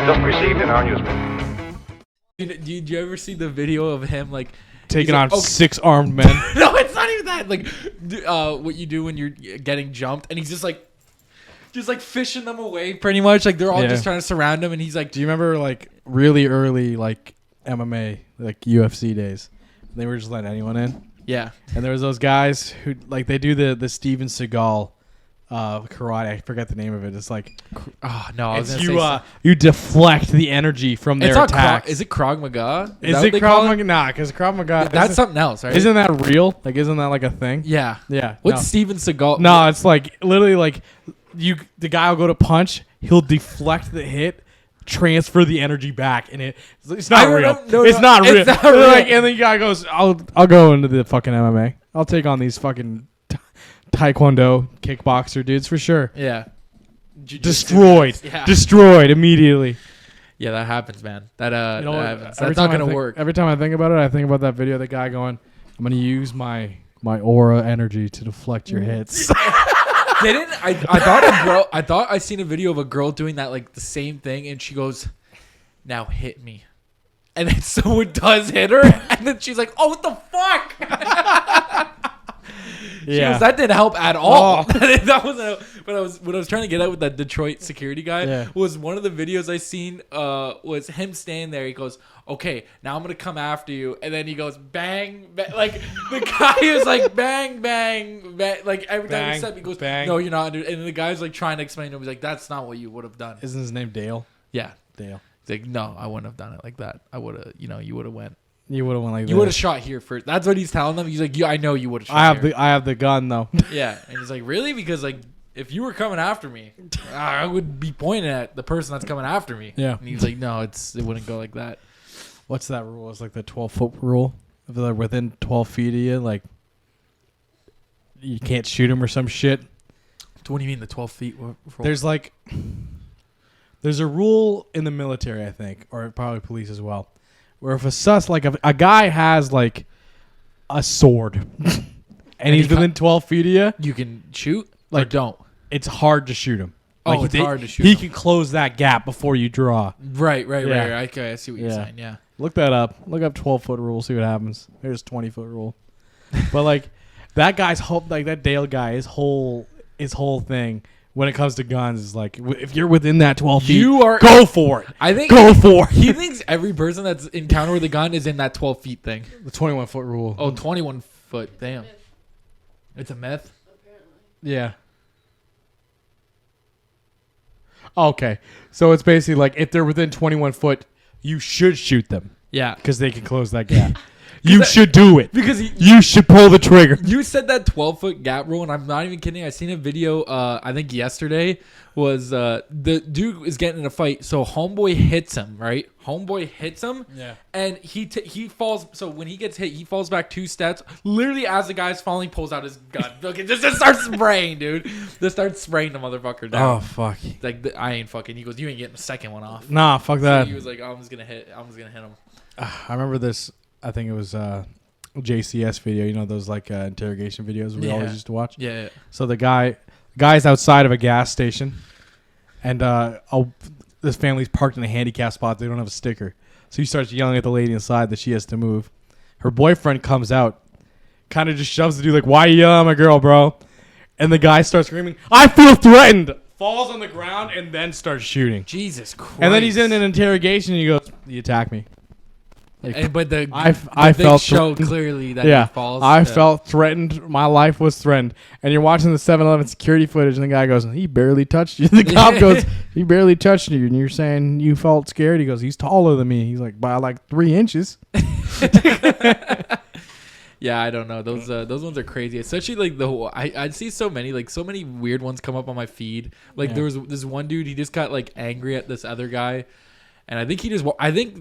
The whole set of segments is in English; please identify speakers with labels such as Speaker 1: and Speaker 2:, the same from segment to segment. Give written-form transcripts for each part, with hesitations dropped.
Speaker 1: just received in our newspaper.
Speaker 2: Did you ever see the video of him like
Speaker 3: taking on 6 armed men?
Speaker 2: No, it's not even that. Like, what you do when you're getting jumped, and he's just like fishing them away, pretty much. Like they're all just trying to surround him, and he's like,
Speaker 3: do you remember like really early like MMA, like UFC days? They were just letting anyone in.
Speaker 2: Yeah.
Speaker 3: And there was those guys who like they do the Steven Seagal karate. I forget the name of it. It's like,
Speaker 2: oh no, I was
Speaker 3: it's
Speaker 2: gonna say
Speaker 3: you deflect the energy from their attacks.
Speaker 2: Is it Krav Maga?
Speaker 3: Is it Krav Maga? Nah, because Krav Maga.
Speaker 2: That's something else, right?
Speaker 3: Isn't that real? Like, isn't that like a thing?
Speaker 2: Yeah.
Speaker 3: Yeah.
Speaker 2: What's Steven Seagal?
Speaker 3: No, it's like literally like the guy will go to punch, he'll deflect the hit, transfer the energy back, and it's not real. It's not real. Like, and then the guy goes, I'll go into the fucking MMA. I'll take on these fucking taekwondo kickboxer dudes for sure.
Speaker 2: Yeah.
Speaker 3: Destroyed immediately.
Speaker 2: Yeah, that happens, man. That happens. That's
Speaker 3: not
Speaker 2: gonna work.
Speaker 3: Every time I think about it, I think about that video of the guy going, I'm gonna use my aura energy to deflect your hits.
Speaker 2: I thought I seen a video of a girl doing that, like the same thing, and she goes, "Now hit me," and then someone does hit her, and then she's like, "Oh, what the fuck?" She goes, that didn't help at all. That wasn't. But what I was trying to get at with that Detroit security guy was one of the videos I seen was him standing there. He goes, "Okay, now I'm gonna come after you," and then he goes, "Bang, bang." Like the guy is like, "Bang, bang, bang." Like every time he said, he goes, "Bang." No, you're not. And the guy's like trying to explain to him. He's like, "That's not what you would have done."
Speaker 3: Isn't his name Dale?
Speaker 2: Yeah,
Speaker 3: Dale.
Speaker 2: He's like, "No, I wouldn't have done it like that. I would have. You would have went."
Speaker 3: You would have went like
Speaker 2: you would have shot here first. That's what he's telling them. He's like, I know you would have shot
Speaker 3: I have the gun though.
Speaker 2: Yeah. And he's like, really? Because like if you were coming after me, I would be pointing at the person that's coming after me.
Speaker 3: Yeah.
Speaker 2: And he's like, no, it wouldn't go like that.
Speaker 3: What's that rule? It's like the 12-foot rule. If they're within 12 feet of you, like you can't shoot them or some shit.
Speaker 2: What do you mean the 12 feet rule?
Speaker 3: There's a rule in the military, I think, or probably police as well, where if a guy has like a sword and he's within 12 feet of you,
Speaker 2: you can shoot
Speaker 3: like
Speaker 2: or don't.
Speaker 3: It's hard to shoot him.
Speaker 2: Oh, it's hard to shoot.
Speaker 3: He can close that gap before you draw.
Speaker 2: Right. Okay, I see what you're saying. Yeah.
Speaker 3: Look that up. Look up 12-foot rule. See what happens. There's 20-foot rule. But like that guy's whole, like that Dale guy, his whole thing when it comes to guns is like, if you're within that 12 feet, go for it.
Speaker 2: I think
Speaker 3: go for it.
Speaker 2: He thinks every person that's encountered with a gun is in that 12 feet thing.
Speaker 3: The 21-foot rule.
Speaker 2: Oh, 21 foot. Damn. It's a myth?
Speaker 4: Apparently.
Speaker 3: Yeah. Okay. So it's basically like if they're within 21 foot, you should shoot them.
Speaker 2: Yeah.
Speaker 3: Because they can close that gap. You should do it.
Speaker 2: Because
Speaker 3: you should pull the trigger.
Speaker 2: You said that 12-foot gap rule, and I'm not even kidding. I seen a video, I think yesterday, was the dude is getting in a fight. So homeboy hits him, right? Homeboy hits him.
Speaker 3: Yeah.
Speaker 2: And he falls. So when he gets hit, he falls back 2 steps. Literally, as the guy's falling, pulls out his gun. Okay, just starts spraying, dude. Just starts spraying the motherfucker down.
Speaker 3: Oh, fuck.
Speaker 2: Like, I ain't fucking. He goes, you ain't getting the second one off.
Speaker 3: Nah, fuck that.
Speaker 2: So he was like, I'm just gonna hit him.
Speaker 3: I remember this. I think it was JCS video. You know those like interrogation videos we always used to watch.
Speaker 2: Yeah.
Speaker 3: So the guy's outside of a gas station, and this family's parked in a handicap spot. They don't have a sticker, so he starts yelling at the lady inside that she has to move. Her boyfriend comes out, kind of just shoves the dude like, "Why you yelling at my girl, bro?" And the guy starts screaming, "I feel threatened!" Falls on the ground and then starts shooting.
Speaker 2: Jesus Christ!
Speaker 3: And then he's in an interrogation. And he goes, "You attacked me." Like,
Speaker 2: but
Speaker 3: I felt
Speaker 2: show clearly that he falls.
Speaker 3: I felt threatened. My life was threatened. And you're watching the 7-Eleven security footage, and the guy goes, "He barely touched you." The cop goes, "He barely touched you," and you're saying you felt scared. He goes, "He's taller than me." He's like, by like 3 inches.
Speaker 2: Yeah, I don't know. Those ones are crazy. Especially like I see so many weird ones come up on my feed. Like there was this one dude. He just got like angry at this other guy. And I think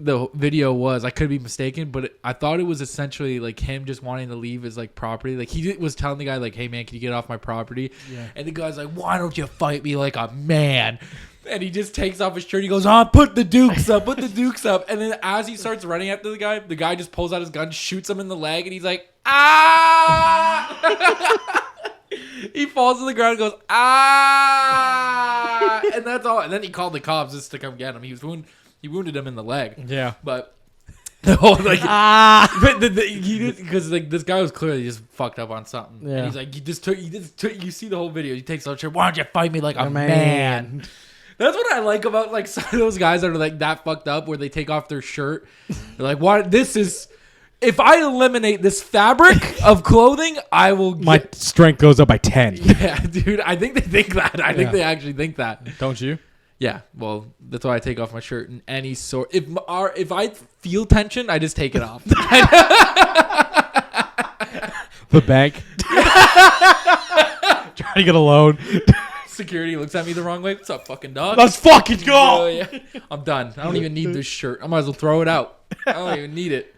Speaker 2: the video was, I could be mistaken, but I thought it was essentially like him just wanting to leave his like property. Like he was telling the guy like, "Hey man, can you get off my property?" Yeah. And the guy's like, "Why don't you fight me like a man?" And he just takes off his shirt. He goes, "Oh, put the dukes up, put the dukes up." And then as he starts running after the guy just pulls out his gun, shoots him in the leg, and he's like, "Ah!" He falls to the ground and goes, "Ah!" And that's all. And then he called the cops just to come get him. He wounded him in the leg.
Speaker 3: Yeah.
Speaker 2: But the whole like because like this guy was clearly just fucked up on something.
Speaker 3: Yeah.
Speaker 2: And he's like, you see the whole video. He takes off shirt. Why don't you fight me like a
Speaker 3: Man.
Speaker 2: man? That's what I like about like some of those guys that are like that fucked up where they take off their shirt. They're like, what? This is. If I eliminate this fabric of clothing, I will.
Speaker 3: My strength goes up by 10.
Speaker 2: Yeah, dude. I think they think that. I think they actually think that.
Speaker 3: Don't you?
Speaker 2: Yeah. Well, that's why I take off my shirt in any sort. If I feel tension, I just take it off.
Speaker 3: The bank. Trying to get a loan.
Speaker 2: Security looks at me the wrong way. What's up, fucking dog?
Speaker 3: Let's fucking go.
Speaker 2: Oh, yeah. I'm done. I don't even need this shirt. I might as well throw it out. I don't even need it.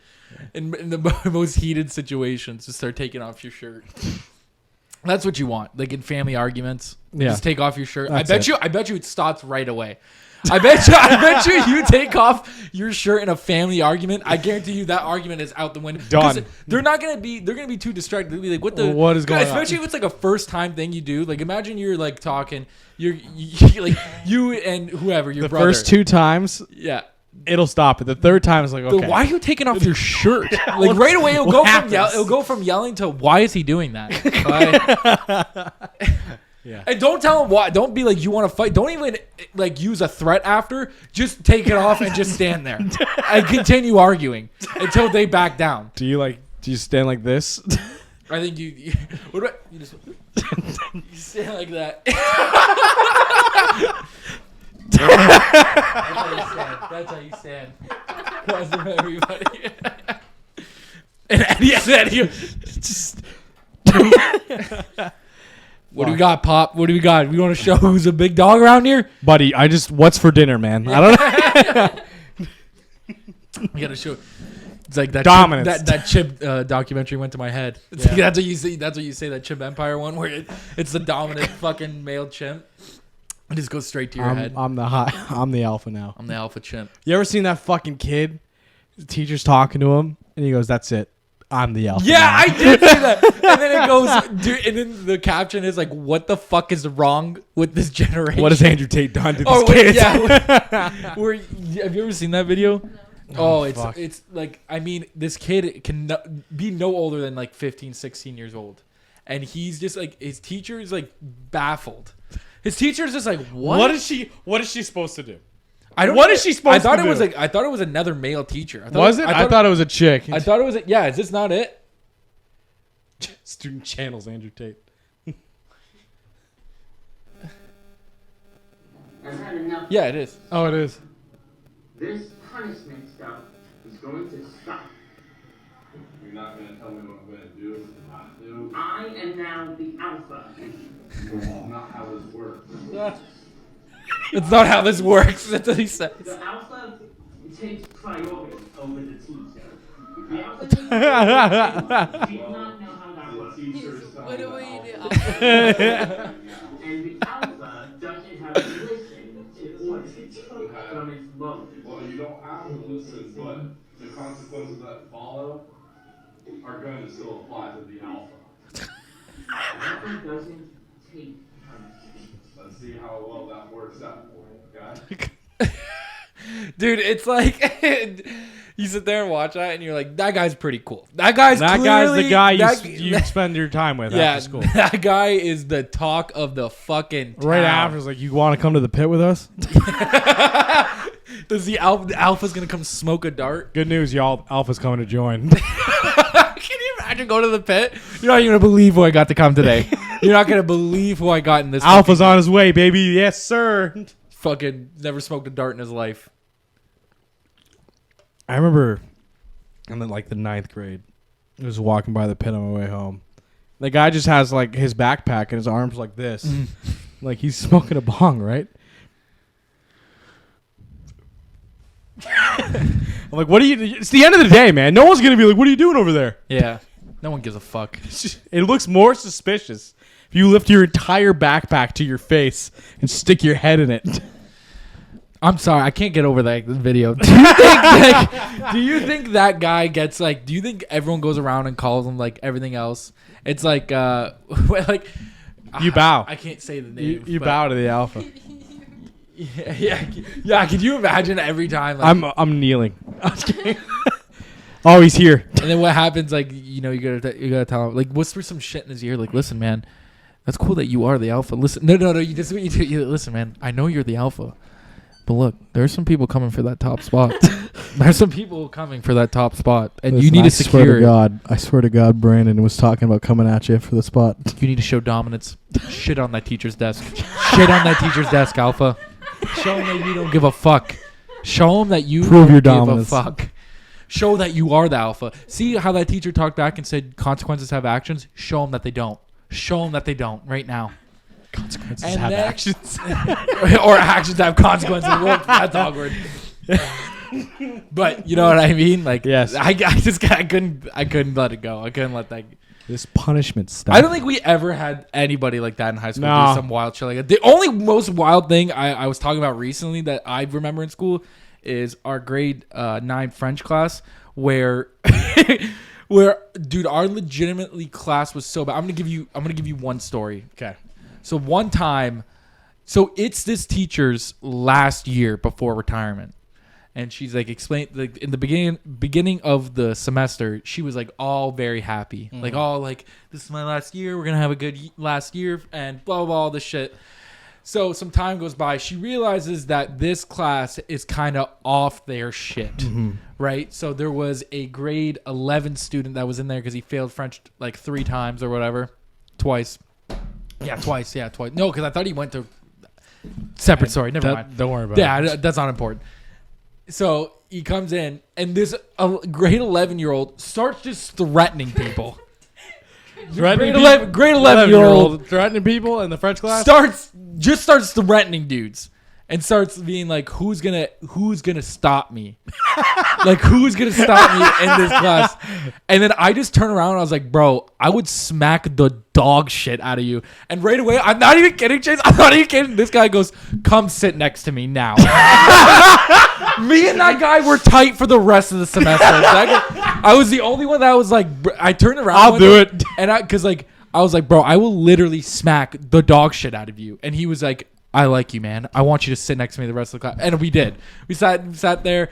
Speaker 2: In the most heated situations, just start taking off your shirt. That's what you want. Like in family arguments, just take off your shirt. I bet you it stops right away. I bet you take off your shirt in a family argument. I guarantee you that argument is out the window.
Speaker 3: Done.
Speaker 2: They're gonna be too distracted. They'll be like,
Speaker 3: what is going on?
Speaker 2: Especially if it's like a first time thing you do. Like imagine you're like talking, you like you and whoever your brother.
Speaker 3: The first 2 times,
Speaker 2: yeah.
Speaker 3: it'll stop it. The third time is like, okay.
Speaker 2: Why are you taking off your shirt? Like right away, it'll go from yelling to why is he doing that?
Speaker 3: Yeah.
Speaker 2: And don't tell him why. Don't be like you want to fight. Don't even like use a threat after. Just take it off and just stand there and continue arguing until they back down.
Speaker 3: Do you stand like this?
Speaker 2: I think you. What about you? Just you stand like that. That's how you stand. That's everybody. And Eddie just. What do we got, Pop? What do we got? We want to show who's a big dog around here?
Speaker 3: Buddy, what's for dinner, man? I don't know.
Speaker 2: We got to show. It's like that
Speaker 3: dominance.
Speaker 2: That Chip documentary went to my head. It's like, that's what you say. That's what you say. That Chimp Empire one, where it's the dominant fucking male chimp. It just goes straight to your head.
Speaker 3: I'm the alpha now.
Speaker 2: I'm the alpha chimp.
Speaker 3: You ever seen that fucking kid? The teacher's talking to him, and he goes, "That's it. I'm the alpha."
Speaker 2: Yeah,
Speaker 3: now.
Speaker 2: I did say that. And then it goes, dude, and then the caption is like, "What the fuck is wrong with this generation?
Speaker 3: What has Andrew Tate done to these kids?"
Speaker 2: Yeah. Have you ever seen that video?
Speaker 3: Oh,
Speaker 2: it's like, I mean, this kid can be no older than like 15, 16 years old. And he's just like, his teacher is like baffled. His teacher is just like, what?
Speaker 3: What is she supposed to do?
Speaker 2: What is she supposed to do?
Speaker 3: I
Speaker 2: thought it was another male teacher.
Speaker 3: I thought it was a chick.
Speaker 2: I thought it was, yeah, is this not it?
Speaker 3: Student channels, Andrew Tate.
Speaker 1: I've had enough.
Speaker 2: Yeah, it is.
Speaker 3: Oh, it is.
Speaker 1: This punishment stuff is going to stop.
Speaker 4: You're not going to tell me what I'm going to do and not do.
Speaker 1: I am now the alpha.
Speaker 4: That's not how this works.
Speaker 2: It's not how this works. That's what he says.
Speaker 1: The alpha takes priority over the teacher. The alpha takes priority. Do you not know how that works?
Speaker 5: What do we do?
Speaker 1: And the alpha doesn't have to listen to what it took from its load.
Speaker 4: Well, you don't have to listen, but the consequences that follow are going to still apply to the alpha.
Speaker 1: The alpha doesn't take punishment.
Speaker 4: Let's see how well that works out for you, okay?
Speaker 2: Dude, it's like you sit there and watch that, and you're like, "That guy's pretty cool. That guy's
Speaker 3: the guy you spend your time with
Speaker 2: yeah,
Speaker 3: after school."
Speaker 2: That guy is the talk of the fucking town.
Speaker 3: Right after, it's like, "You want to come to the pit with us?"
Speaker 2: Does the alpha's gonna come smoke a dart?
Speaker 3: Good news, y'all. Alpha's coming to join.
Speaker 2: Can you imagine going to the pit? You're not even gonna believe who I got to come today. You're not gonna believe who I got in this.
Speaker 3: Alpha's on his way, baby. Yes, sir.
Speaker 2: Fucking never smoked a dart in his life.
Speaker 3: I remember in the 9th grade, I was walking by the pit on my way home. The guy just has like his backpack and his arms like this. Like he's smoking a bong, right? I'm like, what are you? It's the end of the day, man. No one's going to be like, what are you doing over there?
Speaker 2: Yeah. No one gives a fuck.
Speaker 3: It looks more suspicious if you lift your entire backpack to your face and stick your head in it.
Speaker 2: I'm sorry, I can't get over that video. Do you think that guy gets like? Do you think everyone goes around and calls him like everything else? It's like, like
Speaker 3: you bow.
Speaker 2: I can't say the name.
Speaker 3: You bow to the alpha.
Speaker 2: Yeah. Could you imagine every time? Like,
Speaker 3: I'm kneeling. I was kidding. Oh, he's here.
Speaker 2: and then what happens? Like, you gotta tell him, like, whisper some shit in his ear. Like, listen, man, that's cool that you are the alpha. Listen, no. You just what you do. You listen, man. I know you're the alpha, but look, there's some people coming for that top spot. There's some people coming for that top spot, and you need to secure it.
Speaker 3: I swear to God, Brandon was talking about coming at you for the spot.
Speaker 2: You need to show dominance. Shit on that teacher's desk. Shit on that teacher's desk, alpha. Show him that you don't give a fuck. Show him that you
Speaker 3: Prove your
Speaker 2: don't
Speaker 3: dominance.
Speaker 2: give a fuck. Show that you are the alpha. See how that teacher talked back and said consequences have actions? Show them that they don't. Show them that they don't right now.
Speaker 3: Consequences
Speaker 2: And
Speaker 3: have
Speaker 2: then-
Speaker 3: actions.
Speaker 2: Or actions have consequences. Well, that's awkward. But you know what I mean? Like,
Speaker 3: Yes.
Speaker 2: I couldn't let it go. I couldn't let that.
Speaker 3: This punishment stuff.
Speaker 2: I don't think we ever had anybody like that in high school
Speaker 3: No.
Speaker 2: do some wild shit like that. The only most wild thing I was talking about recently that I remember in school is our grade 9 French class where dude, our legitimately class was so bad. I'm gonna give you one story.
Speaker 3: Okay.
Speaker 2: So one time, so it's this teacher's last year before retirement. And she's like explain like in the beginning of the semester, she was like all very happy, like all like, this is my last year. We're gonna have a good last year and blah blah blah all this shit. So some time goes by. She realizes that this class is kind of off their shit, right? So there was a grade 11 student that was in there because he failed French like 3 times or whatever, twice. Yeah, twice. No, because I thought he went to separate story. Never mind.
Speaker 3: Don't worry about it.
Speaker 2: Yeah, that's not important. So he comes in, and this grade 11-year-old starts just threatening people. Grade 11-year-old
Speaker 3: threatening people in the French class.
Speaker 2: starts threatening dudes and starts being like, who's gonna stop me? Like, who's gonna stop me in this class? And then I just turn around and I was like, bro, I would smack the dog shit out of you. And right away, I'm not even kidding, Chase. I'm not even kidding. This guy goes, come sit next to me now. Me and that guy were tight for the rest of the semester. I was the only one that was like, I turned around.
Speaker 3: I'll do it.
Speaker 2: And I was like, bro, I will literally smack the dog shit out of you. And he was like, I like you, man. I want you to sit next to me the rest of the class. And we did. We sat there,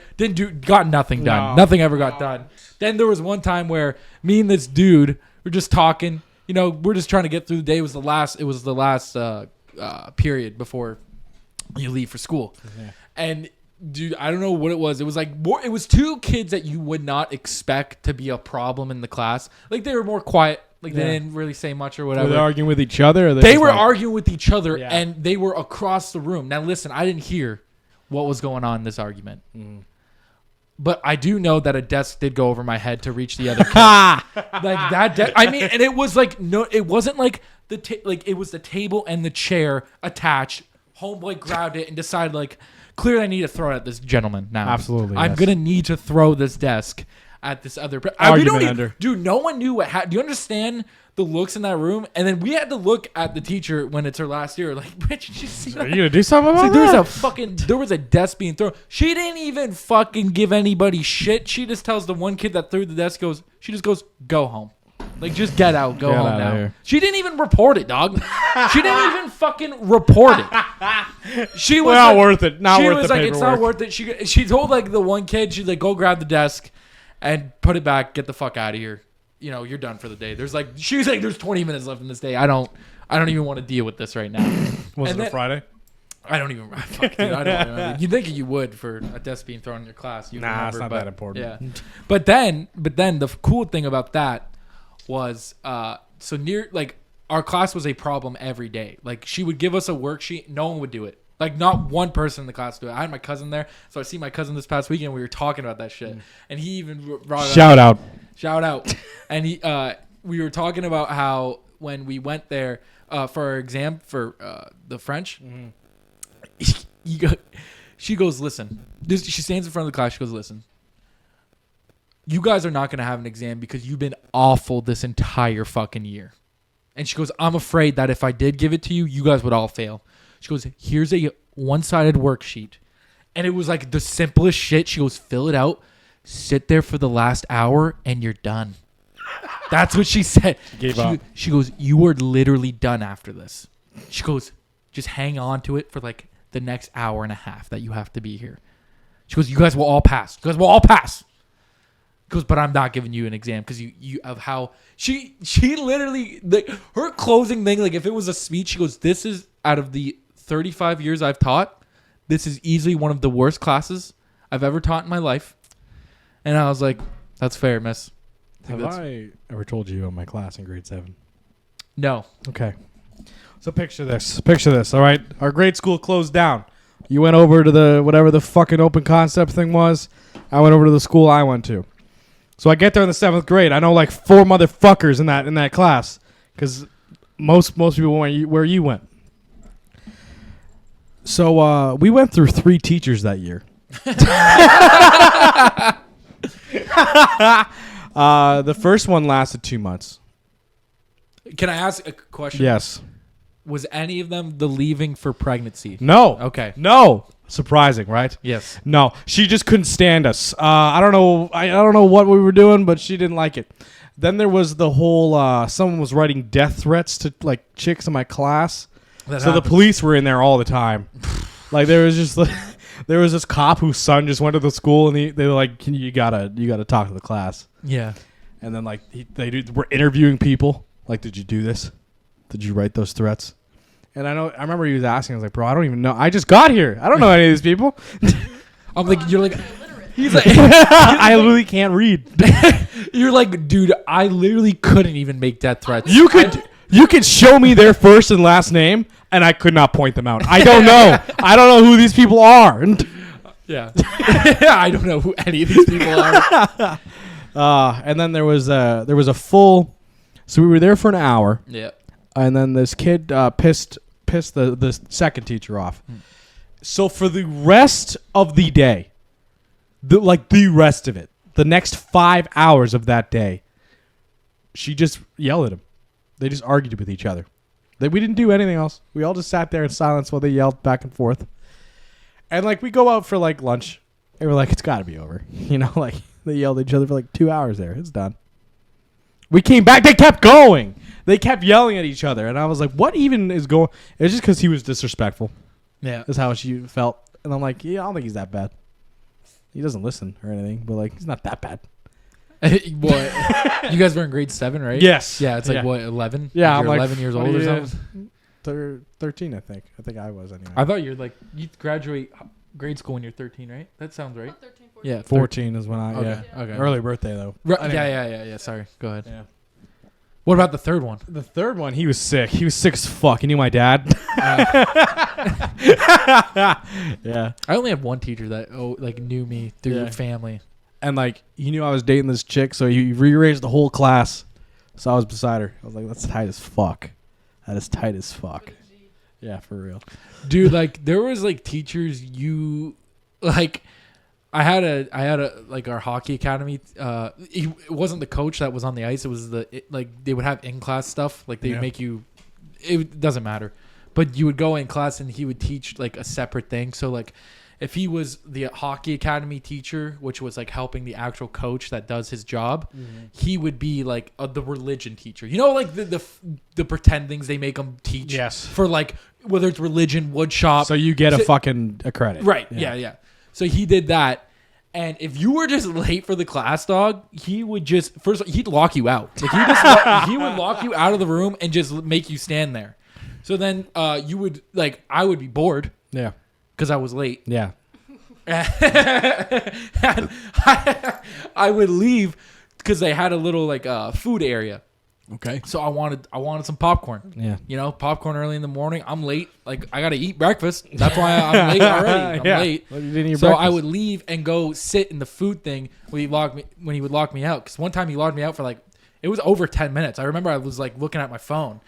Speaker 2: got nothing done. Nothing ever got done. Then there was one time where me and this dude were just talking. You know, we're just trying to get through the day. It was the last period before you leave for school.
Speaker 3: Yeah.
Speaker 2: And dude, I don't know what it was. It was like it was 2 kids that you would not expect to be a problem in the class. Like, they were more quiet. Like, they didn't really say much or whatever.
Speaker 3: Were they arguing with each other? Or
Speaker 2: They were arguing with each other,
Speaker 3: Yeah.
Speaker 2: and they were across the room. Now, listen, I didn't hear what was going on in this argument. But I do know that a desk did go over my head to reach the other kid. Like, that I mean, and it was like, no, it wasn't like it was the table and the chair attached. Homeboy grabbed it and decided, like, clearly I need to throw it at this gentleman now.
Speaker 3: Absolutely,
Speaker 2: I'm
Speaker 3: yes.
Speaker 2: going to need to throw this desk at this other
Speaker 3: Argument ender.
Speaker 2: dude, no one knew what do you understand the looks in that room? And then we had to look at the teacher when it's her last year, like, bitch, did you see that?
Speaker 3: Are you gonna do something about
Speaker 2: There was a desk being thrown. She didn't even fucking give anybody shit. She just tells the one kid that threw the desk, she just goes, go home. Like, just get out, go
Speaker 3: Get
Speaker 2: home
Speaker 3: outta
Speaker 2: now.
Speaker 3: here.
Speaker 2: She didn't even report it, dog. She didn't even fucking report it. She was
Speaker 3: Not
Speaker 2: like,
Speaker 3: worth it. Not
Speaker 2: she
Speaker 3: worth
Speaker 2: was
Speaker 3: the
Speaker 2: like,
Speaker 3: paperwork.
Speaker 2: it's not worth it. She told like the one kid, she's like, go grab the desk and put it back. Get the fuck out of here. You know, you're done for the day. She was like, there's 20 minutes left in this day. I don't even want to deal with this right now.
Speaker 3: Was
Speaker 2: And
Speaker 3: it a
Speaker 2: then-
Speaker 3: Friday?
Speaker 2: I don't even. Fuck, dude, I don't remember. You'd think you would for a desk being thrown in your class. You
Speaker 3: Nah, it's
Speaker 2: remember,
Speaker 3: not
Speaker 2: but,
Speaker 3: that important.
Speaker 2: Yeah, but then the cool thing about that was so near like our class was a problem every day. Like, she would give us a worksheet, no one would do it. Like, not one person in the class would do it. I had my cousin there, so I see my cousin this past weekend. We were talking about that shit, and he even brought it up. Shout out, and we were talking about how when we went there for our exam for the French. She goes, listen. She stands in front of the class. She goes, listen. You guys are not going to have an exam because you've been awful this entire fucking year. And she goes, I'm afraid that if I did give it to you, you guys would all fail. She goes, here's a one-sided worksheet. And it was like the simplest shit. She goes, fill it out, sit there for the last hour, and you're done. That's what she said.
Speaker 3: Gave up.
Speaker 2: She goes, you are literally done after this. She goes, just hang on to it for like the next hour and a half that you have to be here. She goes, you guys will all pass. You guys will all pass. Goes, but I'm not giving you an exam because you of how she literally her closing thing, like if it was a speech, she goes, this is out of the 35 years I've taught, this is easily one of the worst classes I've ever taught in my life. And I was like, that's fair, miss.
Speaker 3: Have I ever told you about my class in grade 7?
Speaker 2: No.
Speaker 3: Okay. So picture this. All right. Our grade school closed down. You went over to the whatever the fucking open concept thing was. I went over to the school I went to. So I get there in the 7th grade. I know like 4 motherfuckers in that class because most people went where you went. So we went through 3 teachers that year. The first one lasted 2 months.
Speaker 2: Can I ask a question?
Speaker 3: Yes.
Speaker 2: Was any of them the leaving for pregnancy?
Speaker 3: No.
Speaker 2: Okay.
Speaker 3: No. Surprising, right?
Speaker 2: Yes.
Speaker 3: No. She just couldn't stand us. I don't know. I don't know what we were doing, but she didn't like it. Then there was the whole. Someone was writing death threats to like chicks in my class. The police were in there all the time. Like there was just there was this cop whose son just went to the school and they were like, you gotta talk to the class.
Speaker 2: Yeah.
Speaker 3: And then like they were interviewing people. Like, did you do this? Did you write those threats? And I remember he was asking. I was like, bro, I don't even know. I just got here. I don't know any of these people.
Speaker 2: I'm like, you're like, he's like,
Speaker 3: I literally can't read.
Speaker 2: You're like, dude, I literally couldn't even make death threats.
Speaker 3: You could show me their first and last name, and I could not point them out. I don't know. I don't know who these people are.
Speaker 2: Yeah. I don't know who any of these people are.
Speaker 3: And then there was a full. So we were there for an hour.
Speaker 2: Yeah.
Speaker 3: And then this kid pissed the second teacher off. So for the rest of the day, the rest of it, the next 5 hours of that day, she just yelled at him. They just argued with each other. We didn't do anything else. We all just sat there in silence while they yelled back and forth. And like we go out for like lunch, and we're like, it's got to be over. You know, like they yelled at each other for like 2 hours there. It's done. We came back. They kept going. They kept yelling at each other. And I was like, what even is going? It was just because he was disrespectful.
Speaker 2: Yeah.
Speaker 3: That's how she felt. And I'm like, yeah, I don't think he's that bad. He doesn't listen or anything, but like, he's not that bad.
Speaker 2: What? You guys were in grade 7, right?
Speaker 3: Yes.
Speaker 2: Yeah, it's like, what, 11?
Speaker 3: Yeah,
Speaker 2: Like
Speaker 3: I'm
Speaker 2: you're
Speaker 3: like
Speaker 2: 11 years old or something?
Speaker 3: 13, I think. I think I was anyway.
Speaker 2: I thought you're like, you graduate grade school when you're 13, right? That sounds right.
Speaker 5: About 13, 14.
Speaker 2: Yeah,
Speaker 3: 14 is when I,
Speaker 2: Okay.
Speaker 3: yeah.
Speaker 2: Okay.
Speaker 3: Early birthday, though.
Speaker 2: Right. Yeah. Sorry. Go ahead.
Speaker 3: Yeah.
Speaker 2: What about the third one?
Speaker 3: The third one, he was sick. He was sick as fuck. He knew my dad. Yeah.
Speaker 2: I only have one teacher that knew me through
Speaker 3: Yeah.
Speaker 2: family.
Speaker 3: And like, he knew I was dating this chick, so he rearranged the whole class. So I was beside her. I was like, that's tight as fuck. That is tight as fuck. Yeah, for real.
Speaker 2: Dude, like there was like teachers you like I had a like our hockey academy. It wasn't the coach that was on the ice. It was they would have in class stuff. Like they'd make you. It doesn't matter, but you would go in class and he would teach like a separate thing. So like, if he was the hockey academy teacher, which was like helping the actual coach that does his job, he would be like the religion teacher. You know, like the pretend things they make them teach.
Speaker 3: Yes.
Speaker 2: For like whether it's religion, wood shop.
Speaker 3: So you get a credit.
Speaker 2: Right. Yeah. So he did that. And if you were just late for the class, dog, he would just he'd lock you out. Like he would lock you out of the room and just make you stand there. So then you would I would be bored.
Speaker 3: Yeah.
Speaker 2: Because I was late.
Speaker 3: Yeah.
Speaker 2: And I would leave because they had a little food area.
Speaker 3: Okay.
Speaker 2: So I wanted some popcorn.
Speaker 3: Yeah.
Speaker 2: You know, popcorn early in the morning. I'm late. Like I gotta eat breakfast. That's why I'm late already. I'm late.
Speaker 3: Well, you didn't eat
Speaker 2: So
Speaker 3: breakfast.
Speaker 2: I would leave and go sit in the food thing when he would lock me out. Because one time he locked me out for it was over 10 minutes. I remember I was looking at my phone.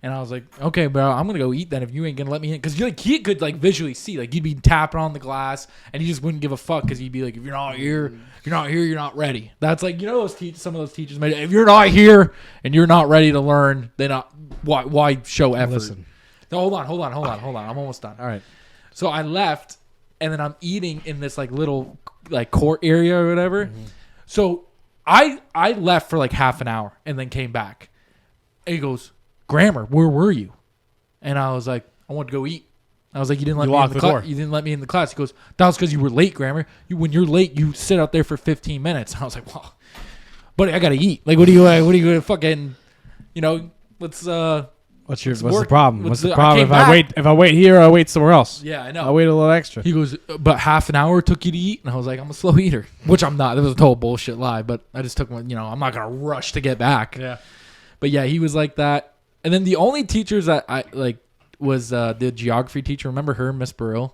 Speaker 2: And I was like, okay, bro, I'm going to go eat then if you ain't going to let me in. Because he could visually see. Like, you'd be tapping on the glass, and he just wouldn't give a fuck because he'd be like, if you're not here, you're not ready. That's like, you know, some of those teachers, if you're not here and you're not ready to learn, then why show effort?
Speaker 3: Listen.
Speaker 2: No, hold on. I'm almost done.
Speaker 3: All right.
Speaker 2: So I left, and then I'm eating in this little court area or whatever. Mm-hmm. So I left for half an hour and then came back. And he goes, Grammar, where were you? And I was like, I want to go eat. I was like, you didn't let
Speaker 3: You
Speaker 2: me in
Speaker 3: locked
Speaker 2: the
Speaker 3: the door.
Speaker 2: class. You didn't let me in the class. He goes, that was because you were late, Grammar. When you're late, you sit out there for 15 minutes. And I was like, well, buddy, I gotta eat. Like, what are you gonna fucking, let's
Speaker 3: What's the
Speaker 2: work-
Speaker 3: problem?
Speaker 2: what's
Speaker 3: What's the
Speaker 2: the- I
Speaker 3: problem
Speaker 2: came
Speaker 3: if I
Speaker 2: back.
Speaker 3: wait? If I wait here, I wait somewhere else.
Speaker 2: Yeah, I know.
Speaker 3: I'll wait a little extra.
Speaker 2: He goes, but half an hour took you to eat? And I was like, I'm a slow eater. Which I'm not. That was a total bullshit lie. But I just took one, I'm not going to rush to get back.
Speaker 3: Yeah.
Speaker 2: But yeah, he was like that. And then the only teachers that I like was the geography teacher. Remember her, Miss Burrill?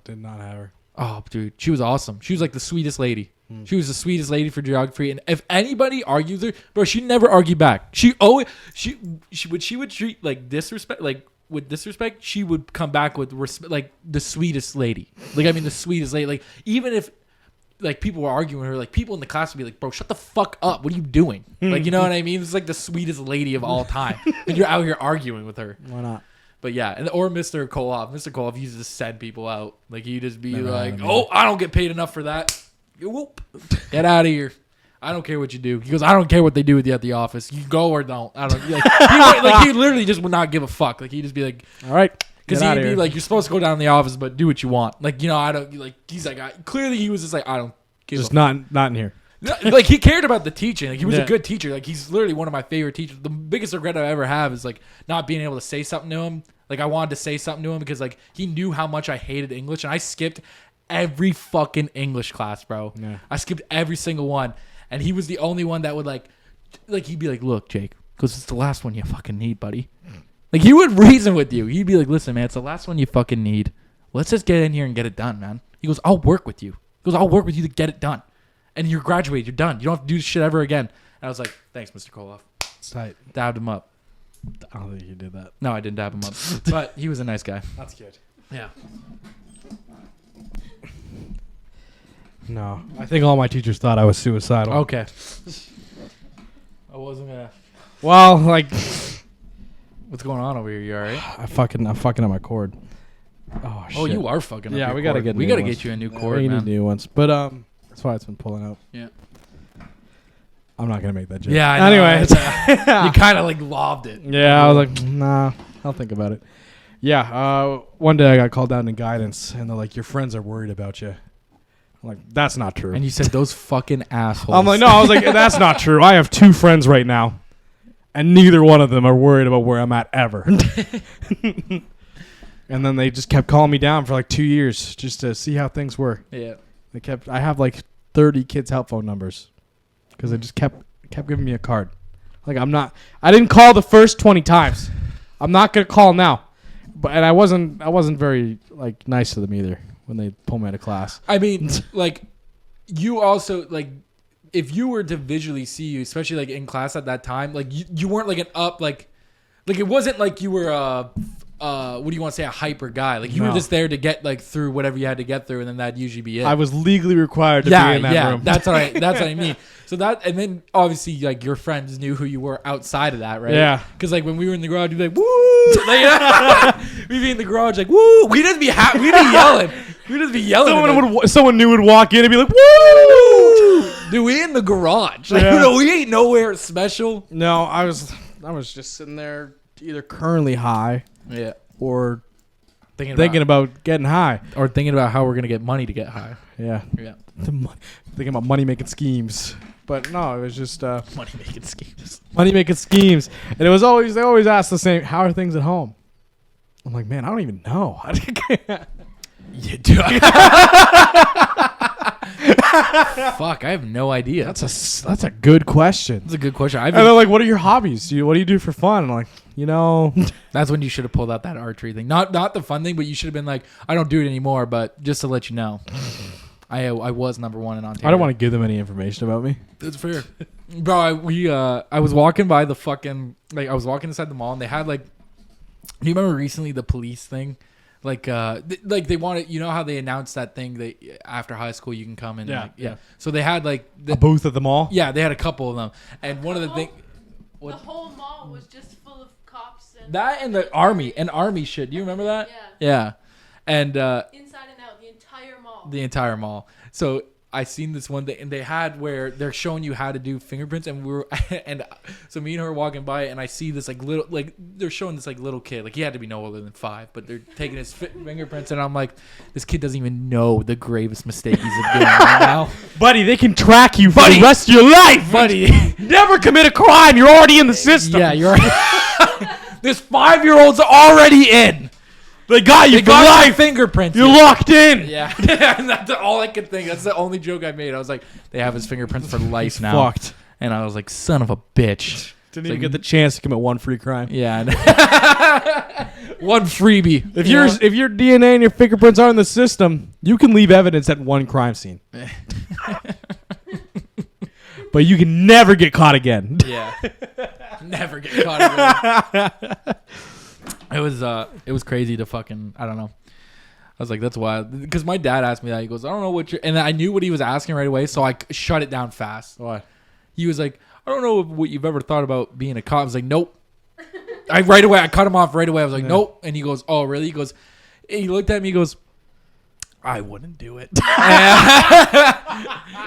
Speaker 3: Did not have her.
Speaker 2: Oh, dude. She was awesome. She was like the sweetest lady. She was the sweetest lady for geography. And if anybody argues her, bro, she never argued back. She always, she would treat like disrespect, like, with disrespect, she would come back with respect, like the sweetest lady. Like, I mean, the sweetest lady. Like, even if like people were arguing with her, like people in the class would be like, bro, shut the fuck up. What are you doing? Like, you know what I mean? It's like the sweetest lady of all time. And you're out here arguing with her.
Speaker 3: Why not?
Speaker 2: But yeah, or Mr. Koloff. Mr. Koloff used to send people out. Like, he'd just be
Speaker 3: Never
Speaker 2: like,
Speaker 3: had him
Speaker 2: oh, I don't get paid enough for that. Whoop. Get out of here. I don't care what you do. He goes, I don't care what they do with you at the office. You go or don't. I don't. He literally just would not give a fuck. Like, he'd just be like,
Speaker 3: All right.
Speaker 2: because
Speaker 3: Get
Speaker 2: he'd
Speaker 3: outta
Speaker 2: be
Speaker 3: here.
Speaker 2: like, you're supposed to go down in the office, but do what you want. Like, I don't, like, he's like, clearly he was just like, I don't give
Speaker 3: Just
Speaker 2: a
Speaker 3: not in here.
Speaker 2: like, he cared about the teaching. Like, he was
Speaker 3: Yeah.
Speaker 2: a good teacher. Like, he's literally one of my favorite teachers. The biggest regret I ever have is like not being able to say something to him. Like, I wanted to say something to him because like he knew how much I hated English, and I skipped every fucking English class, bro.
Speaker 3: Yeah.
Speaker 2: I skipped every single one, and he was the only one that would like he'd be like, look, Jake, because it's the last one you fucking need, buddy. Like, he would reason with you. He'd be like, listen, man, it's the last one you fucking need. Let's just get in here and get it done, man. He goes, I'll work with you. He goes, I'll work with you to get it done. And you're graduated. You're done. You don't have to do this shit ever again. And I was like, thanks, Mr. Koloff.
Speaker 3: It's tight.
Speaker 2: Dabbed him up.
Speaker 3: I don't think you did that.
Speaker 2: No, I didn't dab him up. But he was a nice guy.
Speaker 3: That's good.
Speaker 2: Yeah.
Speaker 3: No, I think all my teachers thought I was suicidal.
Speaker 2: Okay. I wasn't going to.
Speaker 3: Well, like,
Speaker 2: What's going on over here? You all right?
Speaker 3: I'm fucking up my cord. Oh shit.
Speaker 2: Oh, you are fucking up
Speaker 3: Yeah,
Speaker 2: your
Speaker 3: we gotta
Speaker 2: cord.
Speaker 3: get.
Speaker 2: We
Speaker 3: new
Speaker 2: got to
Speaker 3: ones.
Speaker 2: get you a new
Speaker 3: Yeah,
Speaker 2: cord,
Speaker 3: we need
Speaker 2: man.
Speaker 3: new ones, but that's why it's been pulling out.
Speaker 2: Yeah.
Speaker 3: I'm not gonna make that joke.
Speaker 2: Yeah, I know.
Speaker 3: Anyway,
Speaker 2: You kind of like lobbed it.
Speaker 3: yeah, I was like, nah, I'll think about it. Yeah, one day I got called down to guidance, and they're like, your friends are worried about you. I'm like, that's not true.
Speaker 2: And you said those fucking assholes.
Speaker 3: I'm like, no, I was like, that's not true. I have 2 friends right now, and neither one of them are worried about where I'm at ever. And then they just kept calling me down for like 2 years just to see how things were.
Speaker 2: Yeah.
Speaker 3: I have like 30 kids' help phone numbers because they just kept giving me a card. Like, I didn't call the first 20 times. I'm not gonna call now. And I wasn't very like nice to them either when they pulled me out of class.
Speaker 2: I mean, like, you also, like, if you were to visually see you, especially like in class at that time, like you weren't like an up, like it wasn't like you were what do you want to say, a hyper guy. Like, you were
Speaker 3: No.
Speaker 2: just there to get like through whatever you had to get through, and then that'd usually be it.
Speaker 3: I was legally required to be in that room.
Speaker 2: That's what I mean. So that, and then obviously like your friends knew who you were outside of that, right?
Speaker 3: Yeah.
Speaker 2: Because like when we were in the garage, we'd be like, woo! Like, we'd be in the garage like, woo! We'd just be yelling. We'd just be yelling.
Speaker 3: Someone new would walk in and be like, woo!
Speaker 2: Dude, we in the garage. Like,
Speaker 3: Yeah.
Speaker 2: we ain't nowhere special.
Speaker 3: No, I was just sitting there either currently high
Speaker 2: Yeah.
Speaker 3: or
Speaker 2: Thinking
Speaker 3: about getting high.
Speaker 2: or thinking about how we're gonna get money to get high.
Speaker 3: Yeah.
Speaker 2: Yeah.
Speaker 3: Thinking about money making schemes. But no, it was just
Speaker 2: Money making schemes.
Speaker 3: money making schemes. And it was they always ask the same, how are things at home? I'm like, man, I don't even know.
Speaker 2: Yeah, dude. Fuck, I have no idea.
Speaker 3: That's a good question.
Speaker 2: That's a good question.
Speaker 3: And they're like, what are your hobbies? What do you do for fun? And I'm like,
Speaker 2: That's when you should have pulled out that archery thing. Not the fun thing, but you should have been like, I don't do it anymore, but just to let you know. I was number 1 in Ontario.
Speaker 3: I don't want to give them any information about me.
Speaker 2: That's fair. Bro, I was walking by the fucking, like, I was walking inside the mall, and they had, like, do you remember recently the police thing? Like, they wanted, you know how they announced that thing that after high school you can come and,
Speaker 3: Yeah,
Speaker 2: like,
Speaker 3: yeah.
Speaker 2: So they had, like,
Speaker 3: A booth at the mall?
Speaker 2: yeah, they had a couple of them. And one of the things,
Speaker 5: The whole mall was just full of cops and
Speaker 2: that and the army shit. Do you remember that?
Speaker 5: Yeah.
Speaker 2: Yeah. And,
Speaker 5: inside and out, the entire mall.
Speaker 2: the entire mall. So I seen this one day, and they had where they're showing you how to do fingerprints, and and so me and her are walking by, and I see this like little, like they're showing this like little kid, like he had to be no older than 5, but they're taking his fingerprints, and I'm like, this kid doesn't even know the gravest mistake he's doing right now,
Speaker 3: Buddy, they can track you for the rest of your life.
Speaker 2: buddy.
Speaker 3: Never commit a crime. You're already in the system.
Speaker 2: Yeah, you're right. This 5-year-old's already in.
Speaker 3: They got you
Speaker 2: They
Speaker 3: for
Speaker 2: got your
Speaker 3: life.
Speaker 2: fingerprints.
Speaker 3: You're locked in.
Speaker 2: Yeah, and that's all I could think. That's the only joke I made. I was like, they have his fingerprints for life
Speaker 3: He's
Speaker 2: now.
Speaker 3: fucked.
Speaker 2: And I was like, son of a bitch.
Speaker 3: Didn't
Speaker 2: It's
Speaker 3: even
Speaker 2: like-
Speaker 3: get the chance to commit one free crime.
Speaker 2: Yeah. One freebie.
Speaker 3: If your DNA and your fingerprints are in the system, you can leave evidence at one crime scene. But you can never get caught again.
Speaker 2: Yeah. Never get caught again. It was crazy to fucking, I don't know. I was like, that's wild. Because my dad asked me that. He goes, I don't know what you're, and I knew what he was asking right away, so I shut it down fast.
Speaker 3: What?
Speaker 2: He was like, I don't know what you've ever thought about being a cop. I was like, nope. I cut him off right away. I was like, nope. And he goes, oh, really? He goes, he looked at me, he goes, I wouldn't do it.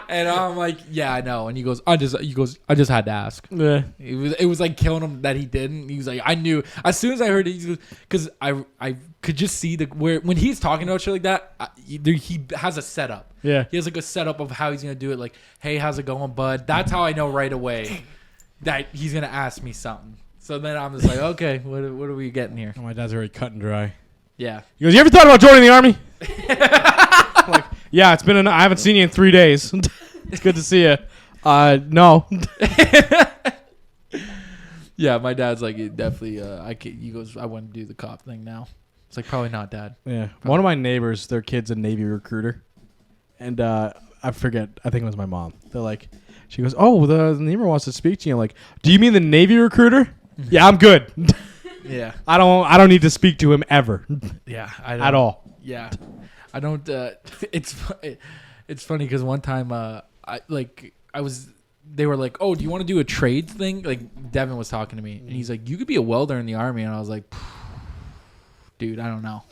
Speaker 2: And I'm like, yeah, I know. And he goes, I just had to ask.
Speaker 3: Yeah.
Speaker 2: It was like killing him that he didn't. He was like, I knew as soon as I heard it, because I could just see when he's talking about shit like that, he has a setup.
Speaker 3: Yeah.
Speaker 2: He has like a setup of how he's gonna do it. Like, hey, how's it going, bud? That's how I know right away that he's gonna ask me something. So then I'm just like, okay, what are we getting here?
Speaker 3: Oh, my dad's already cut and dry.
Speaker 2: Yeah.
Speaker 3: He goes, you ever thought about joining the army? I'm like, yeah, it's been. I haven't seen you in 3 days. It's good to see you. No.
Speaker 2: Yeah, my dad's like, it definitely. He goes, I wouldn't do the cop thing now. It's like, probably not, Dad.
Speaker 3: Yeah. One of my neighbors, their kid's a Navy recruiter, and I forget. I think it was my mom. They're like, she goes, oh, the neighbor wants to speak to you. I'm like, do you mean the Navy recruiter? Yeah, I'm good.
Speaker 2: Yeah.
Speaker 3: I don't need to speak to him ever
Speaker 2: Yeah.
Speaker 3: at all.
Speaker 2: Yeah, I don't. It's funny because one time, they were like, oh, do you want to do a trades thing? Like Devin was talking to me, and he's like, you could be a welder in the army, and I was like, dude, I don't know.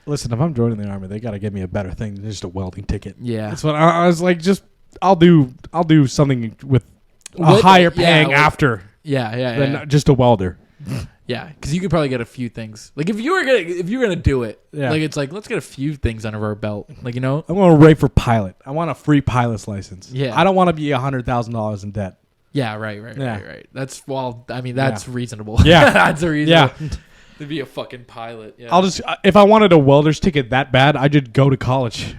Speaker 3: Listen, if I'm joining the army, they got to give me a better thing than just a welding ticket.
Speaker 2: Yeah,
Speaker 3: That's what I was like. Just I'll do something with a higher paying after than just a welder.
Speaker 2: Yeah, because you could probably get a few things. Like if you were gonna do it, like it's like let's get a few things under our belt. Like
Speaker 3: I'm going to rate for pilot. I want a free pilot's license.
Speaker 2: Yeah.
Speaker 3: I don't want to be $100,000 in debt.
Speaker 2: Yeah, right. That's that's reasonable.
Speaker 3: Yeah.
Speaker 2: That's a reasonable.
Speaker 3: Yeah.
Speaker 2: To be a fucking pilot. Yeah.
Speaker 3: I'll just if I wanted a welder's ticket that bad, I just go to college.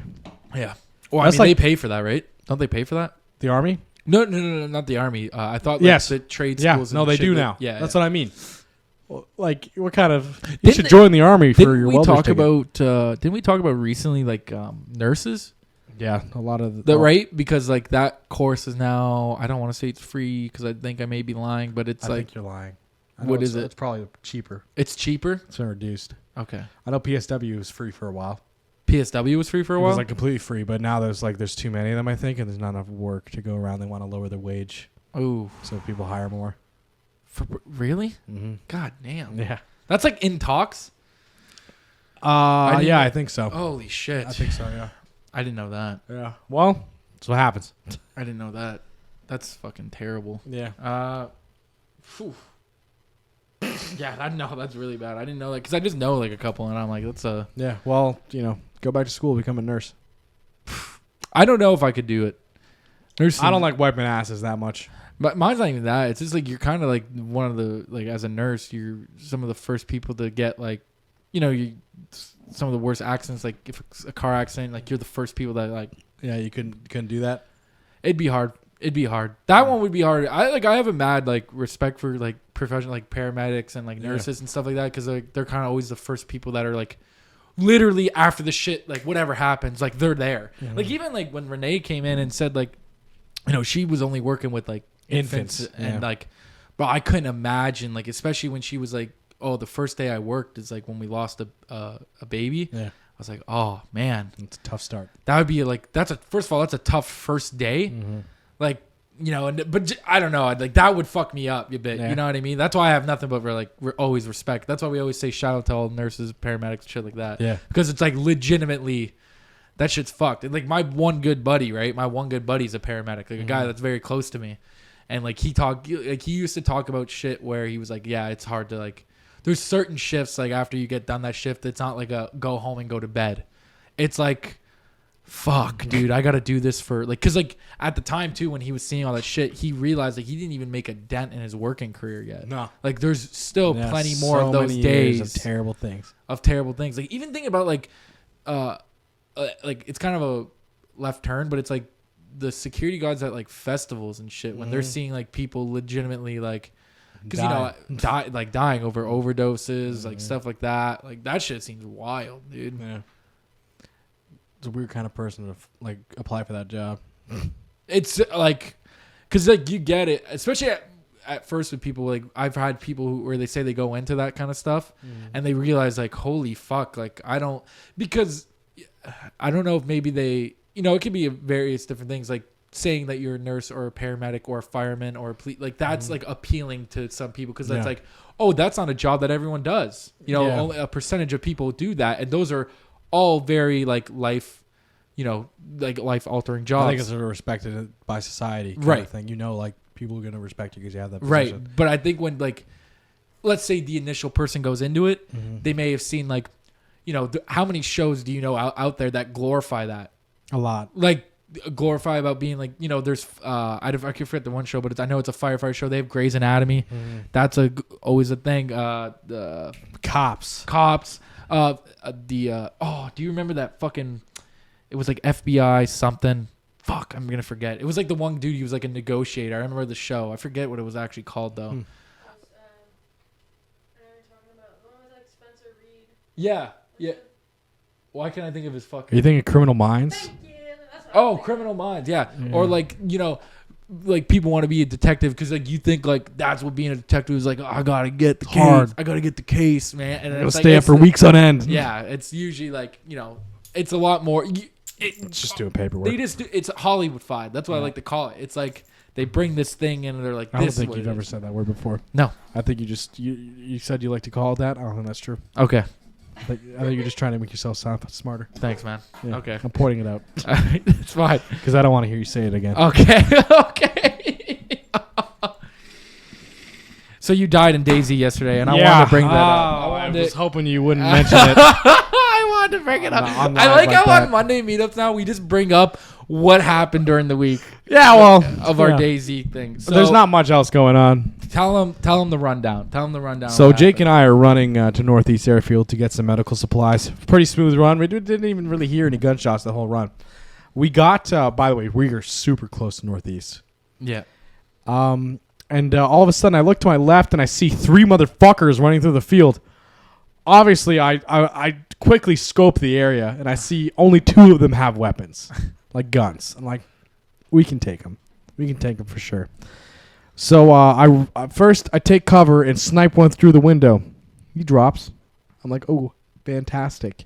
Speaker 2: Yeah. Well,
Speaker 3: That's
Speaker 2: they
Speaker 3: like-
Speaker 2: pay for that, right? Don't they pay for that?
Speaker 3: The army?
Speaker 2: No, not the army. I thought
Speaker 3: Yes.
Speaker 2: the trade
Speaker 3: Yeah.
Speaker 2: schools.
Speaker 3: No,
Speaker 2: and
Speaker 3: they
Speaker 2: shit
Speaker 3: do
Speaker 2: that-
Speaker 3: now.
Speaker 2: Yeah,
Speaker 3: That's
Speaker 2: yeah.
Speaker 3: what I mean. Well, like, what kind of? You
Speaker 2: Didn't
Speaker 3: should
Speaker 2: they-
Speaker 3: join the army for
Speaker 2: Didn't
Speaker 3: your
Speaker 2: we
Speaker 3: welder's
Speaker 2: talk
Speaker 3: ticket.
Speaker 2: about? Didn't we talk about recently like nurses?
Speaker 3: Yeah, a lot of
Speaker 2: Right, because like that course is now. I don't want to say it's free because I think I may be lying, but it's
Speaker 3: I
Speaker 2: like
Speaker 3: think you're lying. I
Speaker 2: what
Speaker 3: know
Speaker 2: is it?
Speaker 3: It's probably cheaper.
Speaker 2: It's cheaper.
Speaker 3: It's been reduced.
Speaker 2: Okay.
Speaker 3: I know PSW was free for a while.
Speaker 2: PSW was free for a
Speaker 3: It
Speaker 2: while.
Speaker 3: was like completely free, but now there's too many of them, I think, and there's not enough work to go around. They want to lower their wage,
Speaker 2: Oh,
Speaker 3: so people hire more.
Speaker 2: really?
Speaker 3: Mm-hmm.
Speaker 2: God damn.
Speaker 3: Yeah.
Speaker 2: That's like in talks.
Speaker 3: I think so.
Speaker 2: Holy shit.
Speaker 3: I think so. Yeah.
Speaker 2: I didn't know that.
Speaker 3: Yeah. Well, that's what happens.
Speaker 2: I didn't know that. That's fucking terrible.
Speaker 3: Yeah.
Speaker 2: Phew. Yeah, I know that's really bad. I didn't know that because I just know like a couple, and I'm like, that's a.
Speaker 3: Yeah. Well, go back to school, become a nurse.
Speaker 2: I don't know if I could do it. Nursing,
Speaker 3: I don't like wiping asses that much.
Speaker 2: But mine's not even that. It's just like you're kind of like one of the like as a nurse, you're some of the first people to get like, some of the worst accidents. Like if it's a car accident, like you're the first people that like.
Speaker 3: Yeah, you couldn't do that.
Speaker 2: It'd be hard. That one would be hard. I have a mad like respect for like professional like paramedics and like nurses and stuff like that because like they're kind of always the first people that are like literally after the shit like whatever happens like they're there.
Speaker 3: Mm-hmm.
Speaker 2: Like even like when Renee came in and said like she was only working with like infants and like, but I couldn't imagine like especially when she was like, oh, the first day I worked is like when we lost a baby.
Speaker 3: Yeah.
Speaker 2: I was like, oh man,
Speaker 3: It's a tough start.
Speaker 2: that would be like first of all that's a tough first day.
Speaker 3: Mm-hmm.
Speaker 2: Like, but I don't know. Like that would fuck me up a bit.
Speaker 3: Yeah.
Speaker 2: You know what I mean? That's why I have nothing but we're always respect. That's why we always say shout out to all nurses, paramedics, shit like that.
Speaker 3: Yeah.
Speaker 2: Because it's like legitimately that shit's fucked. And like my one good buddy, right? My one good buddy's a paramedic, like a guy that's very close to me. And like he used to talk about shit where he was like, yeah, it's hard to like, there's certain shifts like after you get done that shift, it's not like a go home and go to bed. It's like, fuck, dude, I got to do this for like, cause like at the time too, when he was seeing all that shit, he realized like he didn't even make a dent in his working career yet.
Speaker 3: No.
Speaker 2: Like there's still plenty more
Speaker 3: so
Speaker 2: of those
Speaker 3: many
Speaker 2: days
Speaker 3: years of terrible things.
Speaker 2: Like even thinking about like it's kind of a left turn, but it's like the security guards at like festivals and shit when they're seeing like people legitimately like, because you know dying over overdoses, like stuff like that. Like that shit seems wild, dude.
Speaker 3: Yeah. It's a weird kind of person to like apply for that job.
Speaker 2: It's like, because like you get it, especially at first with people. Like I've had people where they say they go into that kind of stuff and they realize like, holy fuck, like I don't know if maybe they, you know, it could be various different things, like saying that you're a nurse or a paramedic or a fireman or a police, like that's like appealing to some people because that's like, oh, that's not a job that everyone does. You know, only a percentage of people do that, and those are all very like life, you know, like life altering jobs.
Speaker 3: I think it's sort of respected by society, kind of thing. You know, like people are gonna respect you because you have that position.
Speaker 2: Right. But I think when like, let's say the initial person goes into it, they may have seen like, you know, how many shows do you know out there that glorify that?
Speaker 3: A lot.
Speaker 2: Like glorify about being like, you know, there's I can forget the one show, but I know it's a firefighter show. They have Grey's Anatomy. That's always a thing. The
Speaker 3: Cops.
Speaker 2: Do you remember that fucking? It was like FBI something. Fuck, I'm gonna forget. It was like the one dude. He was like a negotiator. I remember the show. I forget what it was actually called though.
Speaker 5: I know you're talking about the one with like Spencer Reed.
Speaker 2: Yeah. Why can't I think of his fucking?
Speaker 3: Are you thinking Criminal Minds?
Speaker 5: Thank you. That's what I'm thinking.
Speaker 2: Criminal Minds. Yeah. Or like, you know, like people want to be a detective because like you think like that's what being a detective is like. Oh, I gotta get the case. I gotta get the case, man. And
Speaker 3: It'll
Speaker 2: it's
Speaker 3: stay
Speaker 2: like,
Speaker 3: up for weeks on end.
Speaker 2: Yeah, it's usually like, you know, it's a lot more.
Speaker 3: It's just doing paperwork.
Speaker 2: They just do. It's Hollywoodified. That's what I like to call it. It's like they bring this thing in and they're like,
Speaker 3: I don't
Speaker 2: this
Speaker 3: think
Speaker 2: is what
Speaker 3: you've
Speaker 2: it
Speaker 3: ever
Speaker 2: is.
Speaker 3: said that word before.
Speaker 2: No.
Speaker 3: I think you said you like to call it that. I don't think that's true.
Speaker 2: Okay.
Speaker 3: I think you're just trying to make yourself sound smarter.
Speaker 2: Thanks, man.
Speaker 3: Yeah.
Speaker 2: Okay.
Speaker 3: I'm pointing it out
Speaker 2: All right, it's fine.
Speaker 3: because I don't want to hear you say it again.
Speaker 2: Okay. Okay. So you died in DayZ yesterday, and I wanted to bring that up.
Speaker 3: I was hoping you wouldn't mention it.
Speaker 2: I wanted to bring it up.
Speaker 3: On
Speaker 2: I like how
Speaker 3: that.
Speaker 2: on Monday Meetups now we just bring up what happened during the week.
Speaker 3: Yeah, well,
Speaker 2: of our DayZ thing. So
Speaker 3: there's not much else going on.
Speaker 2: Tell them the rundown. Tell them the rundown.
Speaker 3: So Jake and I are running to Northeast Airfield to get some medical supplies. Pretty smooth run. We didn't even really hear any gunshots the whole run. We got, by the way, we are super close to Northeast.
Speaker 2: Yeah.
Speaker 3: And all of a sudden I look to my left and I see 3 motherfuckers running through the field. Obviously, I quickly scope the area and I see only 2 of them have weapons, like guns. I'm like, we can take them. We can take them for sure. So first I take cover and snipe one through the window. He drops. I'm like, oh, fantastic.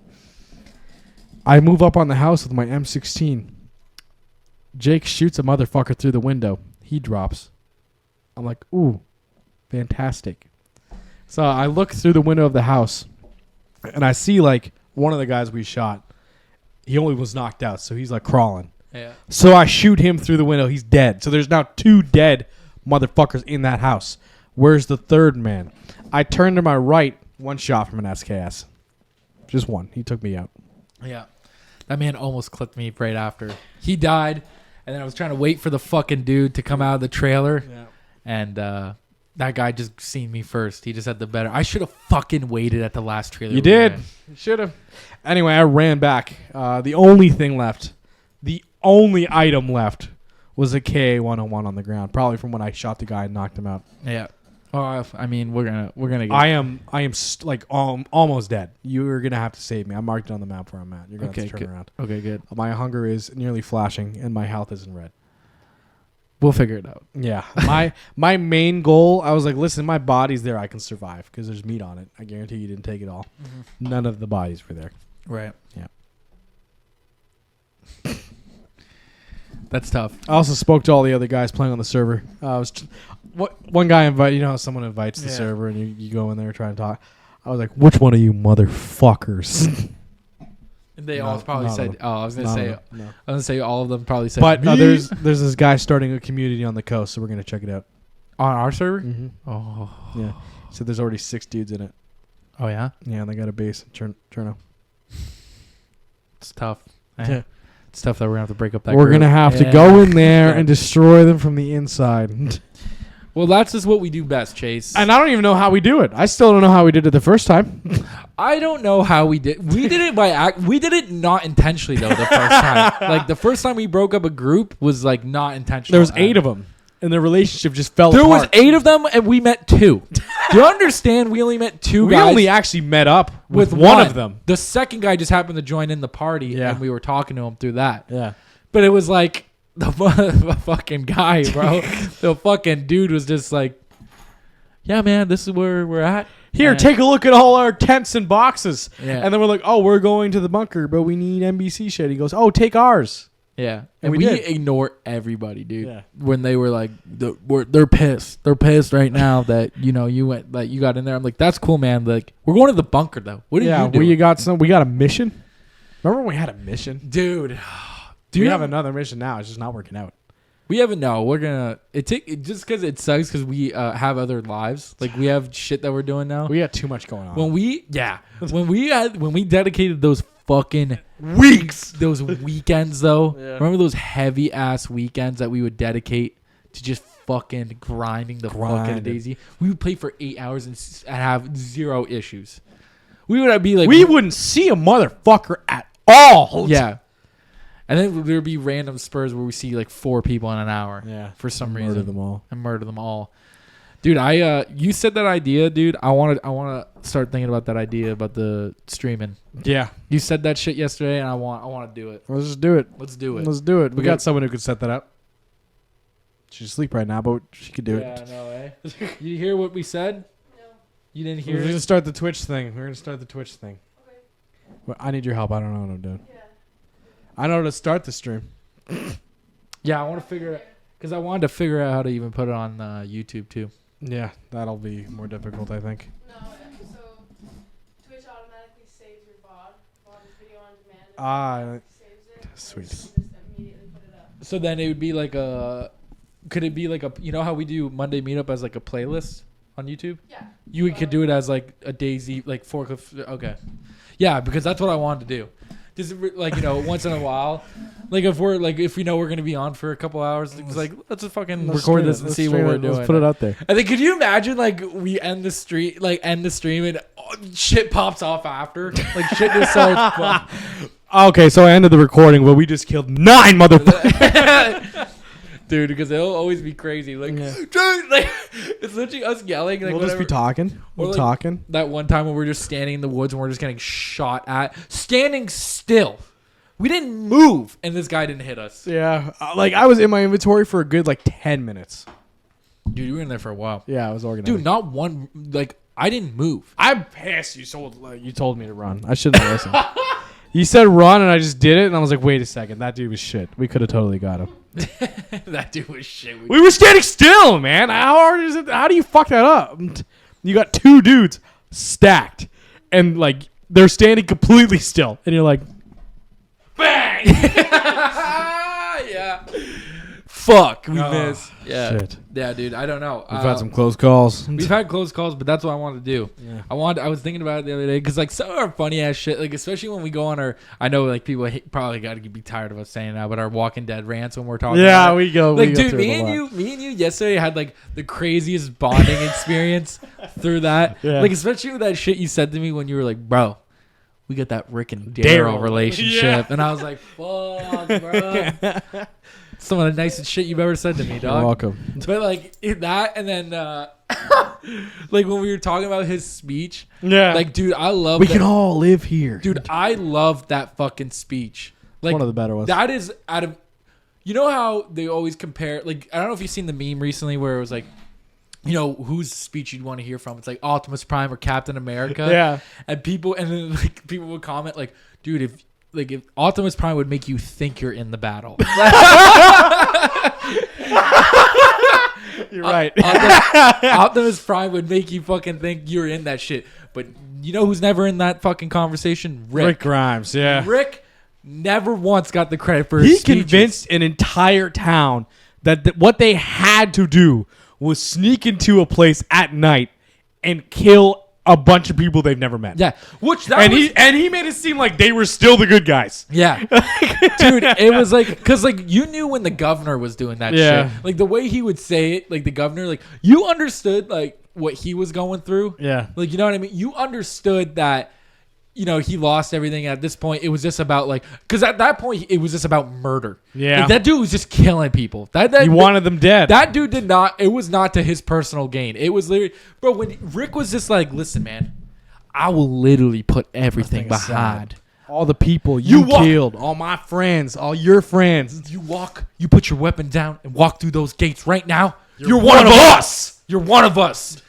Speaker 3: I move up on the house with my M16. Jake shoots a motherfucker through the window. He drops. I'm like, ooh, fantastic. So I look through the window of the house, and I see, like, one of the guys we shot. He only was knocked out, so he's, like, crawling.
Speaker 2: Yeah.
Speaker 3: So I shoot him through the window. He's dead. So there's now 2 dead motherfuckers in that house. Where's the third man? I turn to my right, 1 shot from an SKS. Just 1. He took me out.
Speaker 2: Yeah. That man almost clipped me right after. He died, and then I was trying to wait for the fucking dude to come out of the trailer.
Speaker 3: Yeah.
Speaker 2: And that guy just seen me first. He just had the better. I should have fucking waited at the last trailer.
Speaker 3: You did. You should have. Anyway, I ran back. The only thing left, the only item left, was a KA-101 on the ground. Probably from when I shot the guy and knocked him out.
Speaker 2: Yeah. Oh, I mean, we're gonna get.
Speaker 3: I am almost dead. You're gonna have to save me. I'm marked on the map where I'm at. You're gonna have to turn
Speaker 2: good.
Speaker 3: around.
Speaker 2: Okay, good.
Speaker 3: My hunger is nearly flashing, and my health is in red.
Speaker 2: We'll figure it out.
Speaker 3: Yeah. my main goal, I was like, listen, my body's there. I can survive because there's meat on it. I guarantee you didn't take it all.
Speaker 2: Mm-hmm.
Speaker 3: None of the bodies were there.
Speaker 2: Right.
Speaker 3: Yeah.
Speaker 2: That's tough.
Speaker 3: I also spoke to all the other guys playing on the server. One guy invited, you know, someone invites the server and you go in there trying to talk. I was like, which one of you motherfuckers?
Speaker 2: They
Speaker 3: No,
Speaker 2: all probably
Speaker 3: none of
Speaker 2: said.
Speaker 3: them.
Speaker 2: Oh, I was gonna
Speaker 3: None
Speaker 2: say.
Speaker 3: of them, no.
Speaker 2: I was gonna say all of them probably said.
Speaker 3: But
Speaker 2: me.
Speaker 3: there's this guy starting a community on the coast, so we're gonna check it out.
Speaker 2: on our server.
Speaker 3: Mm-hmm.
Speaker 2: Oh.
Speaker 3: Yeah. So there's already 6 dudes in it.
Speaker 2: Oh yeah.
Speaker 3: Yeah, and they got a base in Cherno.
Speaker 2: It's tough.
Speaker 3: Yeah.
Speaker 2: It's tough that we're gonna have to break up that.
Speaker 3: We're
Speaker 2: group.
Speaker 3: gonna have to
Speaker 2: Yeah.
Speaker 3: go in there and destroy them from the inside.
Speaker 2: Well, that's just what we do best, Chase.
Speaker 3: And I don't even know how we do it. I still don't know how we did it the first time.
Speaker 2: I don't know how we did. We did it by act. We did it not intentionally though. The first time, like the first time we broke up a group was like not intentional.
Speaker 3: There was 8 of them, and the relationship just fell
Speaker 2: There was
Speaker 3: apart.
Speaker 2: 8 of them, and we met 2. Do you understand? We only met 2
Speaker 3: We
Speaker 2: guys.
Speaker 3: only actually met up with
Speaker 2: with
Speaker 3: one of them.
Speaker 2: The second guy just happened to join in the party,
Speaker 3: Yeah.
Speaker 2: and we were talking to him through that.
Speaker 3: Yeah.
Speaker 2: But it was like the fucking guy, bro. The fucking dude was just like, "Yeah, man, this is where we're at.
Speaker 3: Here,
Speaker 2: And-
Speaker 3: take a look at all our tents and boxes."
Speaker 2: Yeah.
Speaker 3: And then we're like, "Oh, we're going to the bunker, but we need NBC shit." He goes, "Oh, take ours."
Speaker 2: Yeah,
Speaker 3: And
Speaker 2: and
Speaker 3: we
Speaker 2: we
Speaker 3: did.
Speaker 2: ignore everybody, dude.
Speaker 3: Yeah.
Speaker 2: When they were like, they're pissed. They're pissed right now that you went, like you got in there. I'm like, that's cool, man. Like, we're going to the bunker though. What did
Speaker 3: Yeah,
Speaker 2: you do,
Speaker 3: we got a mission. Remember when we had a mission?
Speaker 2: dude?
Speaker 3: We have another mission now. It's just not working out.
Speaker 2: We haven't. No, we're gonna. Just because it sucks because we have other lives. Like we have shit that we're doing now.
Speaker 3: We got too much going on.
Speaker 2: when we dedicated those fucking weeks, those weekends though.
Speaker 3: Yeah.
Speaker 2: Remember those heavy ass weekends that we would dedicate to just fucking grinding the fuck out of
Speaker 3: Grinding.
Speaker 2: DayZ? We would play for 8 hours and have 0 issues. We would be like,
Speaker 3: we wouldn't see a motherfucker at all.
Speaker 2: yeah. And then there would be random spurs where we see like 4 people in an hour.
Speaker 3: Yeah.
Speaker 2: For some
Speaker 3: Murder
Speaker 2: reason.
Speaker 3: them all.
Speaker 2: And murder them all. Dude, you said that idea, dude. I want to start thinking about that idea about the streaming.
Speaker 3: Yeah.
Speaker 2: You said that shit yesterday, and I want to do it.
Speaker 3: Let's just do it.
Speaker 2: Let's do it.
Speaker 3: Let's do it. We
Speaker 2: We
Speaker 3: got
Speaker 2: got-
Speaker 3: someone who could set that up. She's asleep right now, but she could do
Speaker 2: Yeah,
Speaker 3: it.
Speaker 2: I know, eh? You hear what we said?
Speaker 5: No.
Speaker 2: You didn't
Speaker 3: We're
Speaker 2: hear
Speaker 3: gonna
Speaker 2: it?
Speaker 3: start the Twitch thing. We're gonna start the Twitch thing.
Speaker 5: Okay.
Speaker 3: Well, I need your help. I don't know what I'm doing.
Speaker 5: Yeah.
Speaker 3: I know how to start the stream.
Speaker 2: Yeah, I want to figure it because I wanted to figure out how to even put it on YouTube too.
Speaker 3: Yeah, that'll be more difficult, I think.
Speaker 5: No, so Twitch automatically saves your VOD's video on demand.
Speaker 3: Ah,
Speaker 5: Saves it.
Speaker 3: sweet.
Speaker 5: And just immediately put it up.
Speaker 2: So then it would be like could it be like you know how we do Monday Meetup as like a playlist on YouTube?
Speaker 5: Yeah.
Speaker 2: You could do it as like a DayZ, like forklift. Okay. Yeah, because that's what I wanted to do. Just like, once in a while. Like if we know we're going to be on for a couple hours, it's like, let's just fucking record this and see what we're doing.
Speaker 3: Let's put it out there.
Speaker 2: And then could you imagine like we end the stream and shit pops off after? Like shit just starts.
Speaker 3: Okay, so I ended the recording, but we just killed 9 motherfuckers.
Speaker 2: Dude, because it'll always be crazy. Like,
Speaker 3: Yeah.
Speaker 2: dude, like it's literally us yelling. Like,
Speaker 3: We'll just be
Speaker 2: whatever.
Speaker 3: talking.
Speaker 2: Or
Speaker 3: We're
Speaker 2: like-
Speaker 3: talking.
Speaker 2: That one time when we were just standing in the woods and we're just getting shot at, standing still. We didn't move, and this guy didn't hit us.
Speaker 3: Yeah, like I was in my inventory for a good 10 minutes.
Speaker 2: Dude, you were in there for a while.
Speaker 3: Yeah, I was organizing.
Speaker 2: Dude, not one. Like, I didn't move.
Speaker 3: I'm pissed. You told me to run. I shouldn't have listened. You said run, and I just did it, and I was like, wait a second, that dude was shit. We could have totally got him.
Speaker 2: That dude was shit.
Speaker 3: We were standing still, man. How hard is it? How do you fuck that up? You got 2 dudes stacked, and they're standing completely still, and you're like, bang!
Speaker 2: Yeah. Fuck, we
Speaker 3: Oh,
Speaker 2: missed. Yeah.
Speaker 3: shit.
Speaker 2: Yeah, dude. I don't know.
Speaker 3: We've had some close calls.
Speaker 2: We've had close calls, but that's what I wanted to do.
Speaker 3: Yeah.
Speaker 2: I was thinking about it the other day because some of our funny ass shit, especially when we go on our, I know people probably got to be tired of us saying that, but our Walking Dead rants when we're talking.
Speaker 3: Yeah,
Speaker 2: about it.
Speaker 3: we go.
Speaker 2: Dude, me and you yesterday had the craziest bonding experience through that.
Speaker 3: Yeah.
Speaker 2: Especially with that shit you said to me when you were like, bro, we got that Rick and
Speaker 3: Daryl.
Speaker 2: Daryl relationship,
Speaker 3: Yeah.
Speaker 2: and I was like, fuck, bro. Some of the nicest shit you've ever said to me, dog.
Speaker 3: You're welcome.
Speaker 2: But that, and then when we were talking about his speech,
Speaker 3: Yeah.
Speaker 2: dude, I love.
Speaker 3: We
Speaker 2: that.
Speaker 3: can all live here.
Speaker 2: Dude, I love that fucking speech.
Speaker 3: One of the better ones.
Speaker 2: That is out of. You know how they always compare? I don't know if you've seen the meme recently where it was like, whose speech you'd want to hear from. It's like Optimus Prime or Captain America.
Speaker 3: Yeah.
Speaker 2: And people would comment like, dude, if Optimus Prime would make you think you're in the battle.
Speaker 3: You're right.
Speaker 2: Optimus Prime would make you fucking think you're in that shit. But you know who's never in that fucking conversation?
Speaker 3: Rick Grimes, yeah.
Speaker 2: Rick never once got the credit for
Speaker 3: He
Speaker 2: his speeches.
Speaker 3: convinced an entire town that what they had to do was sneak into a place at night and kill a bunch of people they've never met.
Speaker 2: Yeah, which that
Speaker 3: And
Speaker 2: was,
Speaker 3: he made it seem like they were still the good guys.
Speaker 2: yeah, dude, it was like because like you knew when the governor was doing that
Speaker 3: Yeah.
Speaker 2: shit, like the way he would say it, like the governor, like you understood like what he was going through.
Speaker 3: Yeah.
Speaker 2: Like, you know what I mean? You understood that, you know, he lost everything. At this point, it was just about, like... Because at that point, it was just about murder.
Speaker 3: Yeah.
Speaker 2: Like, that dude was just killing people.
Speaker 3: He wanted them dead.
Speaker 2: That dude did not... It was not to his personal gain. It was literally... Bro, when Rick was just like, listen, man, I will literally put everything behind.
Speaker 3: All the people you
Speaker 2: walk-
Speaker 3: killed. All my friends. All your friends.
Speaker 2: You put your weapon down and walk through those gates right now. You're one of us. You're one of us.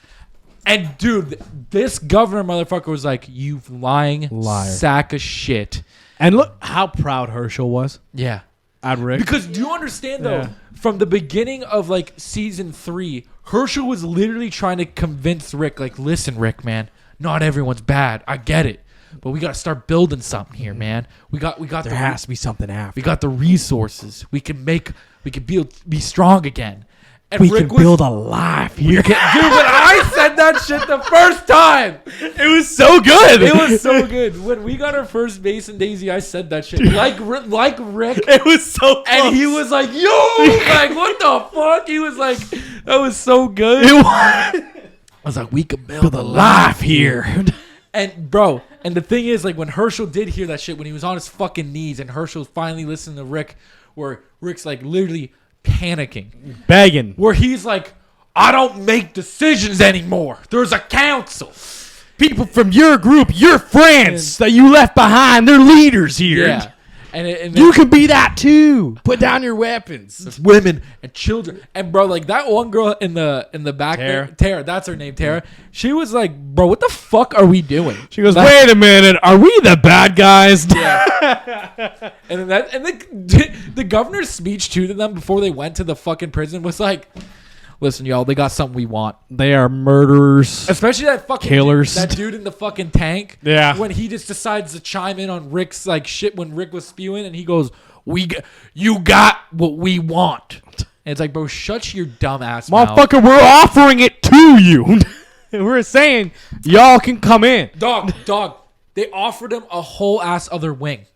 Speaker 2: And dude, this governor motherfucker was like, "You lying
Speaker 3: Liar.
Speaker 2: sack of shit."
Speaker 3: And look how proud Herschel was
Speaker 2: Yeah.
Speaker 3: at Rick.
Speaker 2: Because do you understand though?
Speaker 3: Yeah.
Speaker 2: From the beginning of like season 3, Herschel was literally trying to convince Rick, like, "Listen, Rick, man, not everyone's bad. I get it, but we got to start building something here, man. We got
Speaker 3: there has to be something after.
Speaker 2: we got the resources. We can be strong again." And
Speaker 3: We
Speaker 2: Rick
Speaker 3: can build a life here.
Speaker 2: Dude, but I said that shit the first time.
Speaker 3: It was so good.
Speaker 2: It was so good. When we got our first base in DayZ, I said that shit. Like Rick.
Speaker 3: It was so close.
Speaker 2: And he was like, yo, like, what the fuck? He was like, that was so good.
Speaker 3: It was.
Speaker 2: I was like, we could build a life here. And, bro, and the thing is, like, when Herschel did hear that shit, when he was on his fucking knees and Herschel finally listened to Rick, where Rick's, like, literally panicking.
Speaker 3: Begging.
Speaker 2: Where he's like, I don't make decisions anymore. There's a council.
Speaker 3: People from your group, your friends that you left behind, they're leaders here.
Speaker 2: Yeah. And
Speaker 3: You can be that too. Put down your weapons.
Speaker 2: there's women and children. And bro, like that one girl in the back
Speaker 3: Tara.
Speaker 2: there, Tara, that's her name, Tara. She was like, bro, what the fuck are we doing?
Speaker 3: She goes,
Speaker 2: Like-
Speaker 3: wait a minute. Are we the bad guys?
Speaker 2: Yeah. and then the governor's speech to them before they went to the fucking prison was like, listen, y'all, they got something we want.
Speaker 3: They are murderers.
Speaker 2: Especially that fucking
Speaker 3: Killers.
Speaker 2: That dude in the fucking tank.
Speaker 3: Yeah.
Speaker 2: When he just decides to chime in on Rick's like shit when Rick was spewing, and he goes, "You got what we want." And it's like, bro, shut your dumb ass mouth.
Speaker 3: Motherfucker, we're offering it to you. We're saying y'all can come in.
Speaker 2: Dog. They offered him a whole ass other wing.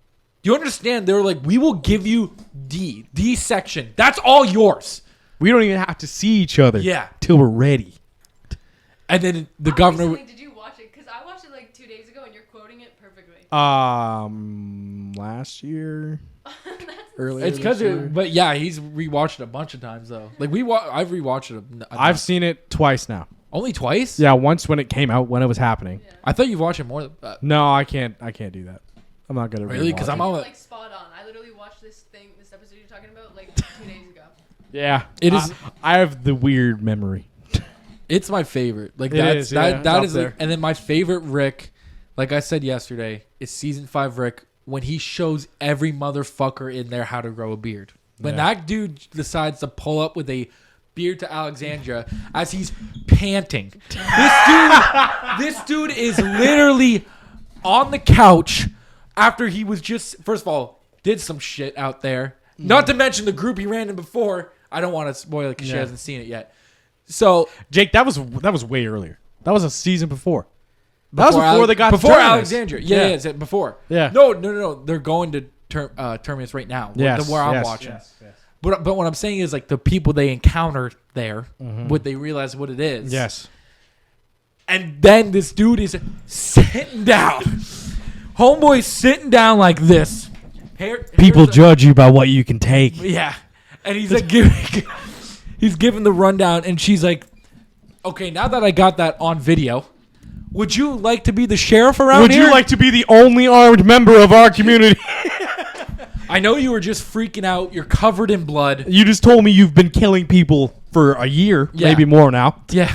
Speaker 2: Do you understand? They were like, we will give you D section. That's all yours.
Speaker 3: We don't even have to see each other.
Speaker 2: Yeah.
Speaker 3: Till we're ready.
Speaker 2: And then the
Speaker 5: How
Speaker 2: governor.
Speaker 5: recently did you watch it? Because I watched it like 2 days ago, and you're quoting it perfectly.
Speaker 3: Last year.
Speaker 5: That's
Speaker 2: It's because, but yeah, he's rewatched it a bunch of times though. Like I've rewatched it.
Speaker 3: I've seen it twice now.
Speaker 2: only twice.
Speaker 3: Yeah, once when it came out, when it was happening.
Speaker 5: Yeah.
Speaker 2: I thought you've watched it more. Than that.
Speaker 3: No, I can't do that. I'm not gonna
Speaker 2: Really? 'Cause
Speaker 3: rewatch
Speaker 2: I'm
Speaker 3: it.
Speaker 2: all-
Speaker 5: You're, like spot on. I literally watched this episode you're talking about like 2 days ago.
Speaker 3: Yeah,
Speaker 2: It is-
Speaker 3: I have the weird memory.
Speaker 2: It's my favorite. Like
Speaker 3: It
Speaker 2: that's
Speaker 3: is, yeah,
Speaker 2: that
Speaker 3: it's
Speaker 2: that
Speaker 3: up
Speaker 2: is
Speaker 3: there.
Speaker 2: and then my favorite Rick, like I said yesterday, is season 5 Rick when he shows every motherfucker in there how to grow a beard. When
Speaker 3: Yeah.
Speaker 2: that dude decides to pull up with a beard to Alexandria as he's panting. This dude is literally on the couch after he was just first of all did some shit out there. Not to mention the group he ran in before. I don't want to spoil it because she
Speaker 3: Yeah.
Speaker 2: hasn't seen it yet. So
Speaker 3: Jake, that was way earlier. That was a season before. That was before
Speaker 2: Ale-
Speaker 3: they got to
Speaker 2: before
Speaker 3: Terminus.
Speaker 2: Alexandria. Yeah, it's before.
Speaker 3: Yeah.
Speaker 2: No. They're going to Terminus right now.
Speaker 3: Yes,
Speaker 2: where I'm
Speaker 3: yes,
Speaker 2: watching.
Speaker 3: yes, yes.
Speaker 2: But what I'm saying is like the people they encounter there, what they realize what it is.
Speaker 3: Yes.
Speaker 2: And then this dude is sitting down. Homeboy's sitting down like this.
Speaker 3: People
Speaker 2: here's the-
Speaker 3: judge you by what you can take.
Speaker 2: Yeah. And he's like he's giving the rundown, and she's like, okay, now that I got that on video, would you like to be the sheriff around
Speaker 3: Would
Speaker 2: here?
Speaker 3: you like to be the only armed member of our community?
Speaker 2: I know you were just freaking out. You're covered in blood.
Speaker 3: You just told me you've been killing people for a year,
Speaker 2: Yeah.
Speaker 3: maybe more now.
Speaker 2: Yeah.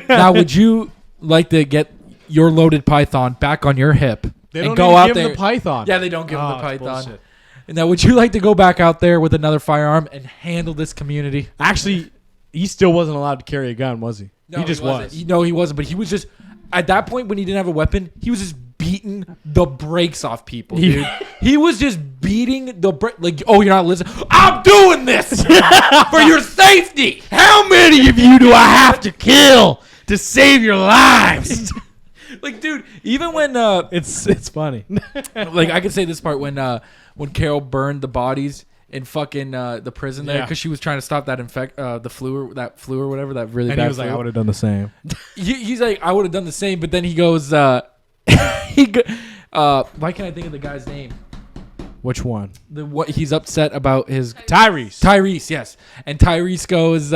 Speaker 2: Now, would you like to get your loaded python back on your hip and go out there?
Speaker 3: the python.
Speaker 2: Yeah, they don't give him
Speaker 3: Oh,
Speaker 2: the
Speaker 3: it's
Speaker 2: python.
Speaker 3: bullshit.
Speaker 2: And now, would you like to go back out there with another firearm and handle this community?
Speaker 3: Actually, he still wasn't allowed to carry a gun, was he?
Speaker 2: No,
Speaker 3: he just
Speaker 2: wasn't.
Speaker 3: was.
Speaker 2: He wasn't. But he was just at that point when he didn't have a weapon, he was just beating the brakes off people, dude. He was just beating the like, oh, you're not listening. I'm doing this for your safety.
Speaker 3: How many of you do I have to kill to save your lives?
Speaker 2: Like, dude, even when
Speaker 3: It's funny.
Speaker 2: like I could say this part when Carol burned the bodies in fucking the prison there
Speaker 3: Yeah.
Speaker 2: because she was trying to stop that the flu or whatever, that really
Speaker 3: And
Speaker 2: bad
Speaker 3: he was like,
Speaker 2: flu.
Speaker 3: I would have done the same.
Speaker 2: He's like, I would have done the same, but then he goes, why can't I think of the guy's name?
Speaker 3: Which one?
Speaker 2: What he's upset about his
Speaker 3: Tyrese,
Speaker 2: yes, and Tyrese goes,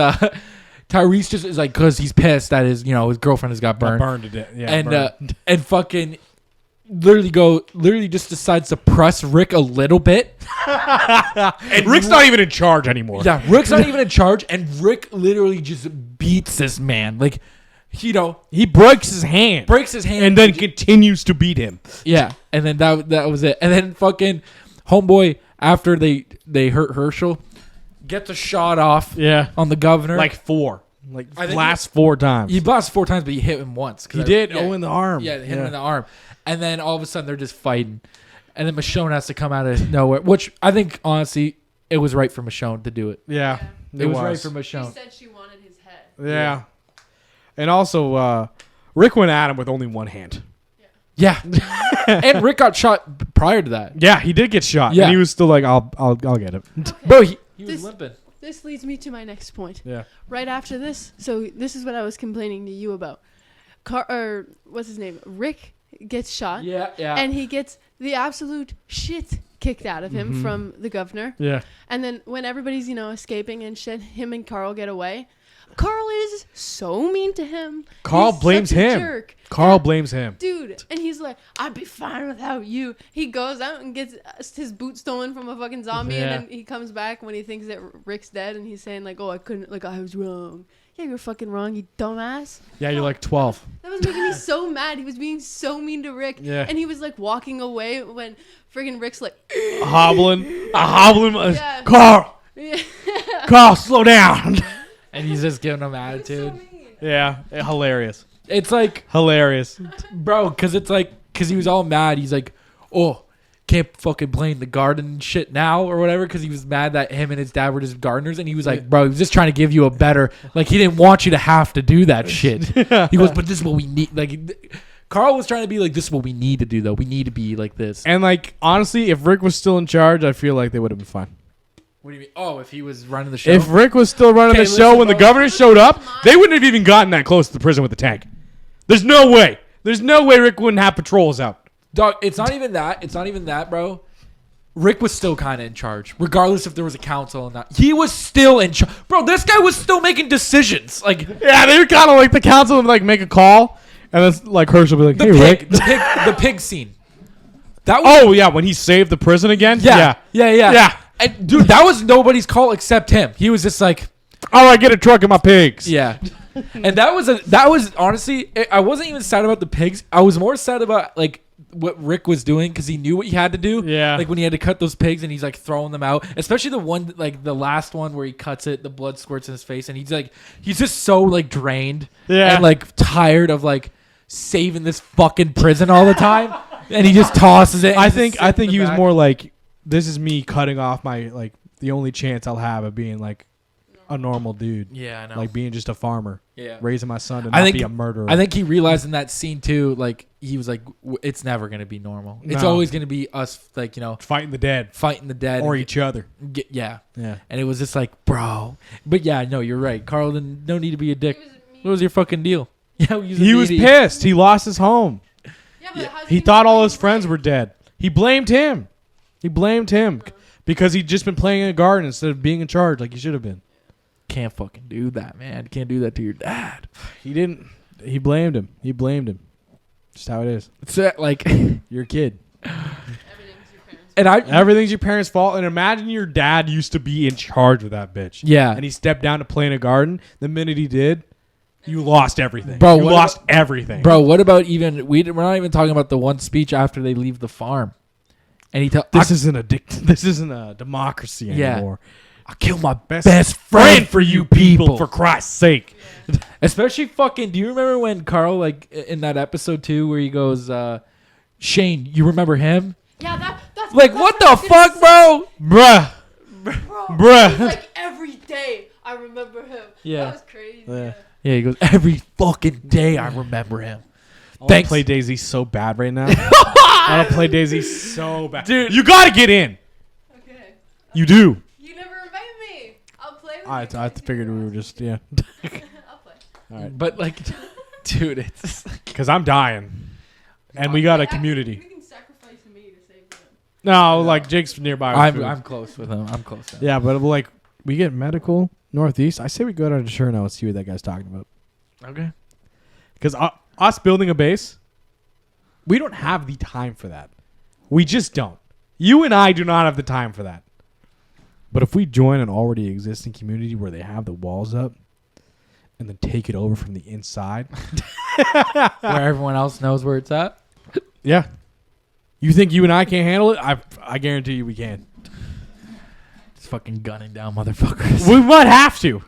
Speaker 2: Tyrese just is like, because he's pissed that his girlfriend has got burned,
Speaker 3: Burned to death. Yeah,
Speaker 2: and
Speaker 3: burned.
Speaker 2: and fucking literally just decides to press Rick a little bit.
Speaker 3: And Rick's not even in charge anymore.
Speaker 2: Yeah, Rick's not even in charge, and Rick literally just beats this man. Like,
Speaker 3: He breaks his hand.
Speaker 2: and
Speaker 3: then continues to beat him.
Speaker 2: yeah, and then that was it. And then fucking homeboy, after they hurt Herschel, gets a shot off
Speaker 3: Yeah.
Speaker 2: on the governor.
Speaker 3: Like 4. Like
Speaker 2: I think
Speaker 3: last 4 times.
Speaker 2: he blasted 4 times, but he hit him once.
Speaker 3: He did.
Speaker 2: Yeah,
Speaker 3: in the arm.
Speaker 2: Yeah, hit him in the arm. And then all of a sudden they're just fighting. And then Michonne has to come out of nowhere, which I think, honestly, it was right for Michonne to do it.
Speaker 3: Yeah.
Speaker 2: It was right for
Speaker 5: She
Speaker 2: Michonne.
Speaker 5: said she wanted his head.
Speaker 3: Yeah. And also, Rick went at him with only one hand.
Speaker 2: Yeah. And Rick got shot prior to that.
Speaker 3: Yeah, he did get shot.
Speaker 2: Yeah.
Speaker 3: And he was still like, I'll get him.
Speaker 2: Bro, he was
Speaker 5: This-
Speaker 2: limping.
Speaker 5: This leads me to my next point.
Speaker 3: Yeah.
Speaker 5: Right after this, so this is what I was complaining to you about. What's his name? Rick gets shot.
Speaker 2: Yeah.
Speaker 5: And he gets the absolute shit kicked out of him from the governor.
Speaker 3: Yeah.
Speaker 5: And then when everybody's, escaping and shit, him and Carl get away. Carl is so mean to him.
Speaker 3: Carl
Speaker 5: He's
Speaker 3: blames
Speaker 5: such a
Speaker 3: him.
Speaker 5: jerk.
Speaker 3: Carl
Speaker 5: Yeah,
Speaker 3: blames him.
Speaker 5: dude. And he's like, I'd be fine without you. He goes out and gets his boot stolen from a fucking zombie.
Speaker 3: Yeah.
Speaker 5: And then he comes back when he thinks that Rick's dead. And he's saying like, oh, I couldn't, like I was wrong. Yeah, you're fucking wrong, you dumbass.
Speaker 3: Yeah, you're like 12.
Speaker 5: That was making me so mad. He was being so mean to Rick.
Speaker 3: Yeah.
Speaker 5: And he was like walking away when friggin' Rick's like,
Speaker 3: Hobbling.
Speaker 5: Yeah.
Speaker 3: Carl,
Speaker 5: yeah.
Speaker 3: Carl, slow down.
Speaker 2: And he's just giving him
Speaker 5: He was
Speaker 2: attitude.
Speaker 5: so mean.
Speaker 3: Yeah, hilarious.
Speaker 2: It's like,
Speaker 3: Hilarious.
Speaker 2: bro, because he was all mad. He's like, oh, can't fucking play in the garden and shit now or whatever, because he was mad that him and his dad were just gardeners. And he was like, bro, he was just trying to give you a better, like, he didn't want you to have to do that shit. He goes, but this is what we need. Like, Carl was trying to be like, this is what we need to do, though. We need to be like this.
Speaker 3: And like, honestly, if Rick was still in charge, I feel like they would have been fine.
Speaker 2: What do you mean? Oh, if he was running the show?
Speaker 3: If Rick was still running
Speaker 2: Okay,
Speaker 3: the show
Speaker 2: listen,
Speaker 3: when the
Speaker 2: bro.
Speaker 3: governor showed up, they wouldn't have even gotten that close to the prison with the tank. There's no way. There's no way Rick wouldn't have patrols out.
Speaker 2: Dog, it's not even that. It's not even that, bro. Rick was still kind of in charge, regardless if there was a council or not. He was still in charge. Bro, this guy was still making decisions. Like,
Speaker 3: Yeah, they were kind of like the council would like make a call, and then like Herschel would be like,
Speaker 2: the
Speaker 3: "Hey,
Speaker 2: pig,
Speaker 3: Rick."
Speaker 2: the pig scene. That was,
Speaker 3: Oh yeah, when he saved the prison again.
Speaker 2: yeah.
Speaker 3: Yeah.
Speaker 2: And dude, that was nobody's call except him. He was just like,
Speaker 3: Oh, I get a truck and my pigs.
Speaker 2: yeah. And that was honestly, I wasn't even sad about the pigs. I was more sad about like what Rick was doing, because he knew what he had to do.
Speaker 3: Yeah.
Speaker 2: Like when he had to cut those pigs and he's like throwing them out, especially the one, like the last one where he cuts it, the blood squirts in his face, and he's just so like drained.
Speaker 3: Yeah.
Speaker 2: And like tired of like saving this fucking prison all the time. And he just tosses it. and
Speaker 3: I
Speaker 2: just
Speaker 3: think
Speaker 2: sits
Speaker 3: I
Speaker 2: in
Speaker 3: think
Speaker 2: the
Speaker 3: he was
Speaker 2: back.
Speaker 3: more like, this is me cutting off my like the only chance I'll have of being like a normal dude.
Speaker 2: Yeah, I know.
Speaker 3: Like being just a farmer,
Speaker 2: yeah.
Speaker 3: raising my son to
Speaker 2: I
Speaker 3: not
Speaker 2: think-
Speaker 3: be a murderer.
Speaker 2: I think he realized in that scene too, like he was like, it's never gonna be normal. It's
Speaker 3: No.
Speaker 2: always gonna be us, like,
Speaker 3: fighting the dead
Speaker 2: fighting the dead
Speaker 3: or
Speaker 2: and
Speaker 3: each other.
Speaker 2: yeah.
Speaker 3: Yeah.
Speaker 2: And it was just like, bro. But yeah, no, you're right. Carl didn't, no need to be a dick.
Speaker 5: He was mean.
Speaker 2: What was your fucking deal? Yeah,
Speaker 3: He was pissed. He lost his home.
Speaker 5: Yeah, but how's
Speaker 3: He
Speaker 5: gonna
Speaker 3: thought all
Speaker 5: blame
Speaker 3: his friends
Speaker 5: Rick?
Speaker 3: were dead. He blamed him. Because he'd just been playing in a garden instead of being in charge like he should have been.
Speaker 2: Can't fucking do that, man. You can't do that to your dad.
Speaker 3: He didn't. He blamed him. Just how it is.
Speaker 2: It's like,
Speaker 3: You're a kid.
Speaker 5: Everything's your parents'
Speaker 2: and I,
Speaker 3: Everything's your parents' fault. And imagine your dad used to be in charge of that bitch.
Speaker 2: yeah.
Speaker 3: And he stepped down to play in a garden. The minute he did, you lost everything.
Speaker 2: Bro,
Speaker 3: you
Speaker 2: what
Speaker 3: lost everything.
Speaker 2: Bro, what about even, we're not even talking about the one speech after they leave the farm. And he
Speaker 3: This isn't a democracy
Speaker 2: Yeah.
Speaker 3: anymore.
Speaker 2: I kill my
Speaker 3: Best
Speaker 2: best friend for you people.
Speaker 3: for Christ's sake.
Speaker 2: Especially fucking. Do you remember when Carl, like in that episode 2 where he goes, Shane, you remember him?
Speaker 5: Yeah, that's
Speaker 2: Like,
Speaker 5: that's
Speaker 2: what
Speaker 5: I
Speaker 2: the
Speaker 5: was gonna
Speaker 2: fuck,
Speaker 5: say.
Speaker 2: bro?
Speaker 3: Bruh.
Speaker 5: Bro,
Speaker 3: Bruh.
Speaker 5: he's like every day I remember him.
Speaker 2: Yeah.
Speaker 5: That was crazy.
Speaker 3: Yeah.
Speaker 2: Yeah, he goes, every fucking day I remember him.
Speaker 3: I want
Speaker 2: Thanks.
Speaker 3: to play DayZ so bad right now. I want to play DayZ so bad.
Speaker 2: Dude.
Speaker 3: You got to get in.
Speaker 5: Okay.
Speaker 3: You do.
Speaker 5: You never invite me. I'll play with
Speaker 3: I
Speaker 5: you.
Speaker 3: figured we were just, yeah.
Speaker 5: I'll play.
Speaker 3: All right.
Speaker 2: But, like, dude, it's just like,
Speaker 3: Because I'm dying. And we got a
Speaker 5: We
Speaker 3: community.
Speaker 5: can sacrifice me to save them.
Speaker 3: No, like Jake's nearby. with food.
Speaker 2: I'm close with him. I'm close to him.
Speaker 3: Yeah, but like we get medical Northeast. I say we go down to Cherno and see what that guy's talking about.
Speaker 2: Okay.
Speaker 3: Because us building a base, we don't have the time for that. We just don't. You and I do not have the time for that. But if we join an already existing community where they have the walls up and then take it over from the inside.
Speaker 2: Where everyone else knows where it's at.
Speaker 3: Yeah. You think you and I can't handle it? I guarantee you we can.
Speaker 2: Just fucking gunning down motherfuckers.
Speaker 3: We might have to.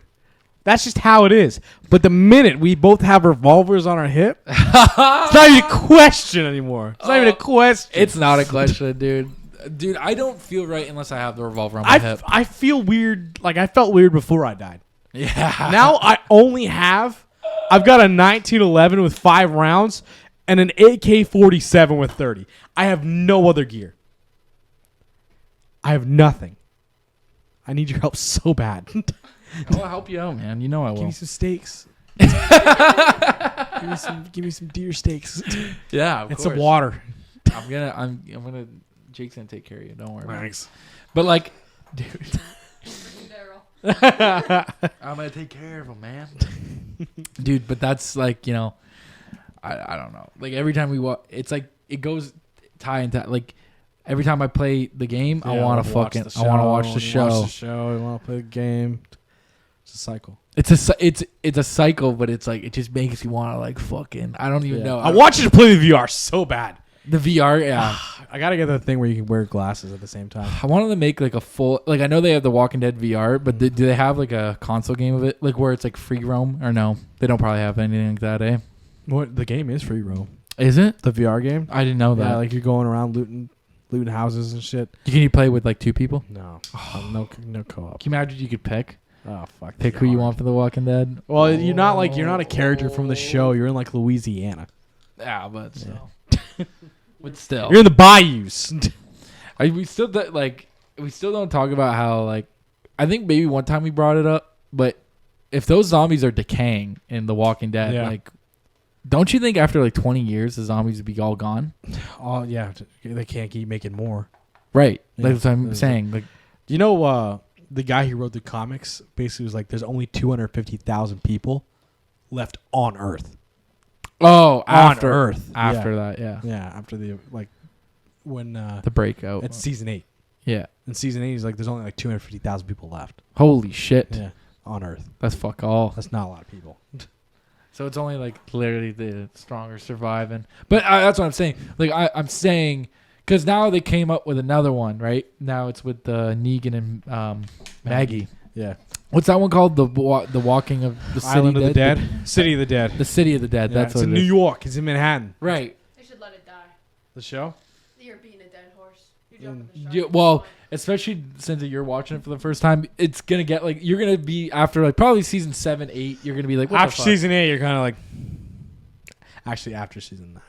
Speaker 3: That's just how it is. But the minute we both have revolvers on our hip, it's not even a question anymore. It's not even a question.
Speaker 2: It's not a question, dude. Dude, I don't feel right unless I have the revolver on my hip.
Speaker 3: I feel weird. Like I felt weird before I died.
Speaker 2: Yeah.
Speaker 3: Now I've got a 1911 with 5 rounds and an AK-47 with 30. I have no other gear. I have nothing. I need your help so bad.
Speaker 2: I'll help you out, man. You know I
Speaker 3: Give
Speaker 2: will.
Speaker 3: me some steaks. give me some deer steaks
Speaker 2: Yeah, of
Speaker 3: and
Speaker 2: course.
Speaker 3: some water.
Speaker 2: I'm gonna. Jake's gonna take care of you. Don't worry. About it.
Speaker 3: Thanks.
Speaker 2: But like, dude,
Speaker 5: Daryl.
Speaker 2: I'm gonna take care of him, man. Dude, but that's like, you know, I don't know. Like every time we watch, it's like it goes tie into like every time I play the game, I want to fucking I want to watch the show.
Speaker 3: Watch the show. I want to play the game. It's a cycle.
Speaker 2: It's a cycle, but it's like it just makes you want to like fucking. I don't even know.
Speaker 3: I want you to play the VR so bad.
Speaker 2: The VR, yeah.
Speaker 3: I gotta get that thing where you can wear glasses at the same time.
Speaker 2: I wanted to make like a full, like I know they have the Walking Dead VR, but do they have like a console game of it, like where it's like free roam or no? They don't probably have anything like that, eh?
Speaker 3: What the game is free roam.
Speaker 2: Is it?
Speaker 3: The VR game.
Speaker 2: I didn't know that.
Speaker 3: Yeah, like you're going around looting houses and shit.
Speaker 2: Can you play with like 2 people?
Speaker 3: No, no co-op.
Speaker 2: Can you imagine you could pick
Speaker 3: Oh fuck.
Speaker 2: who you want for the Walking Dead?
Speaker 3: Well, you're not a character from the show. You're in like Louisiana.
Speaker 2: Yeah, but still. But still,
Speaker 3: You're in the bayous.
Speaker 2: we still don't talk about how like I think maybe one time we brought it up, but if those zombies are decaying in The Walking Dead,
Speaker 3: Yeah.
Speaker 2: like, don't you think after like 20 years the zombies would be all gone?
Speaker 3: Oh yeah, they can't keep making more.
Speaker 2: Right,
Speaker 3: Yeah.
Speaker 2: that's what I'm saying. Like,
Speaker 3: You know, the guy who wrote the comics basically was like, "There's only 250,000 people left on Earth."
Speaker 2: oh,
Speaker 3: On Earth.
Speaker 2: after
Speaker 3: Yeah.
Speaker 2: that, yeah,
Speaker 3: Yeah, after when
Speaker 2: the breakout.
Speaker 3: it's season 8.
Speaker 2: Yeah,
Speaker 3: In season 8, he's like, "There's only like 250,000 people left."
Speaker 2: holy shit,
Speaker 3: Yeah, on Earth.
Speaker 2: that's fuck all.
Speaker 3: That's not a lot of people.
Speaker 2: So it's only like literally the stronger surviving. But that's what I'm saying. Like I'm saying, because now they came up with another one, right? Now it's with Negan and Maggie.
Speaker 3: Yeah,
Speaker 2: What's that one called? The Walking of the City
Speaker 3: Island of the Dead, City of the Dead.
Speaker 2: The City of the Dead.
Speaker 3: Yeah,
Speaker 2: That's
Speaker 3: it's
Speaker 2: what
Speaker 3: in
Speaker 2: it
Speaker 3: New
Speaker 2: is.
Speaker 3: York. It's in Manhattan.
Speaker 2: Right.
Speaker 5: They should let it die.
Speaker 3: The show.
Speaker 5: You're being a dead horse. You're jumping the shark.
Speaker 2: Yeah, well, especially since you're watching it for the first time, it's gonna get like you're gonna be after like probably season 7, 8. You're gonna be like, what
Speaker 3: After
Speaker 2: the fuck?
Speaker 3: season 8, you're kind of like. Actually, after season 9.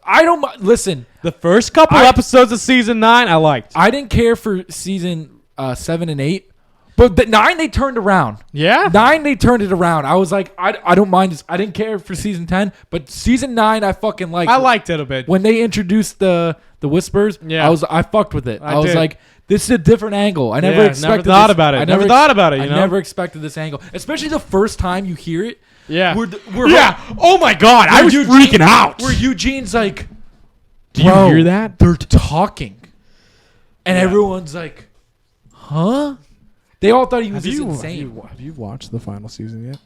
Speaker 2: I don't listen.
Speaker 3: The first couple episodes of season 9, I liked.
Speaker 2: I didn't care for season 7 and 8, but the 9 they turned around.
Speaker 3: Yeah.
Speaker 2: 9 they turned it around. I was like, I don't mind this. I didn't care for season 10, but season 9 I fucking liked.
Speaker 3: I liked it a bit.
Speaker 2: When they introduced the whispers.
Speaker 3: Yeah.
Speaker 2: I fucked with it. I was
Speaker 3: did.
Speaker 2: like, this is a different angle. I never
Speaker 3: Yeah,
Speaker 2: expected.
Speaker 3: never thought
Speaker 2: this.
Speaker 3: about it.
Speaker 2: I
Speaker 3: Never thought about it,
Speaker 2: I
Speaker 3: you know?
Speaker 2: never expected this angle, especially the first time you hear it.
Speaker 3: Yeah.
Speaker 2: We're
Speaker 3: Yeah. Oh my God. I was freaking out.
Speaker 2: Where Eugene's like,
Speaker 3: Do you
Speaker 2: "Bro,
Speaker 3: hear that?
Speaker 2: They're talking, and
Speaker 3: Yeah.
Speaker 2: everyone's like, huh? They all thought he was just insane.
Speaker 3: Have you watched the final season yet?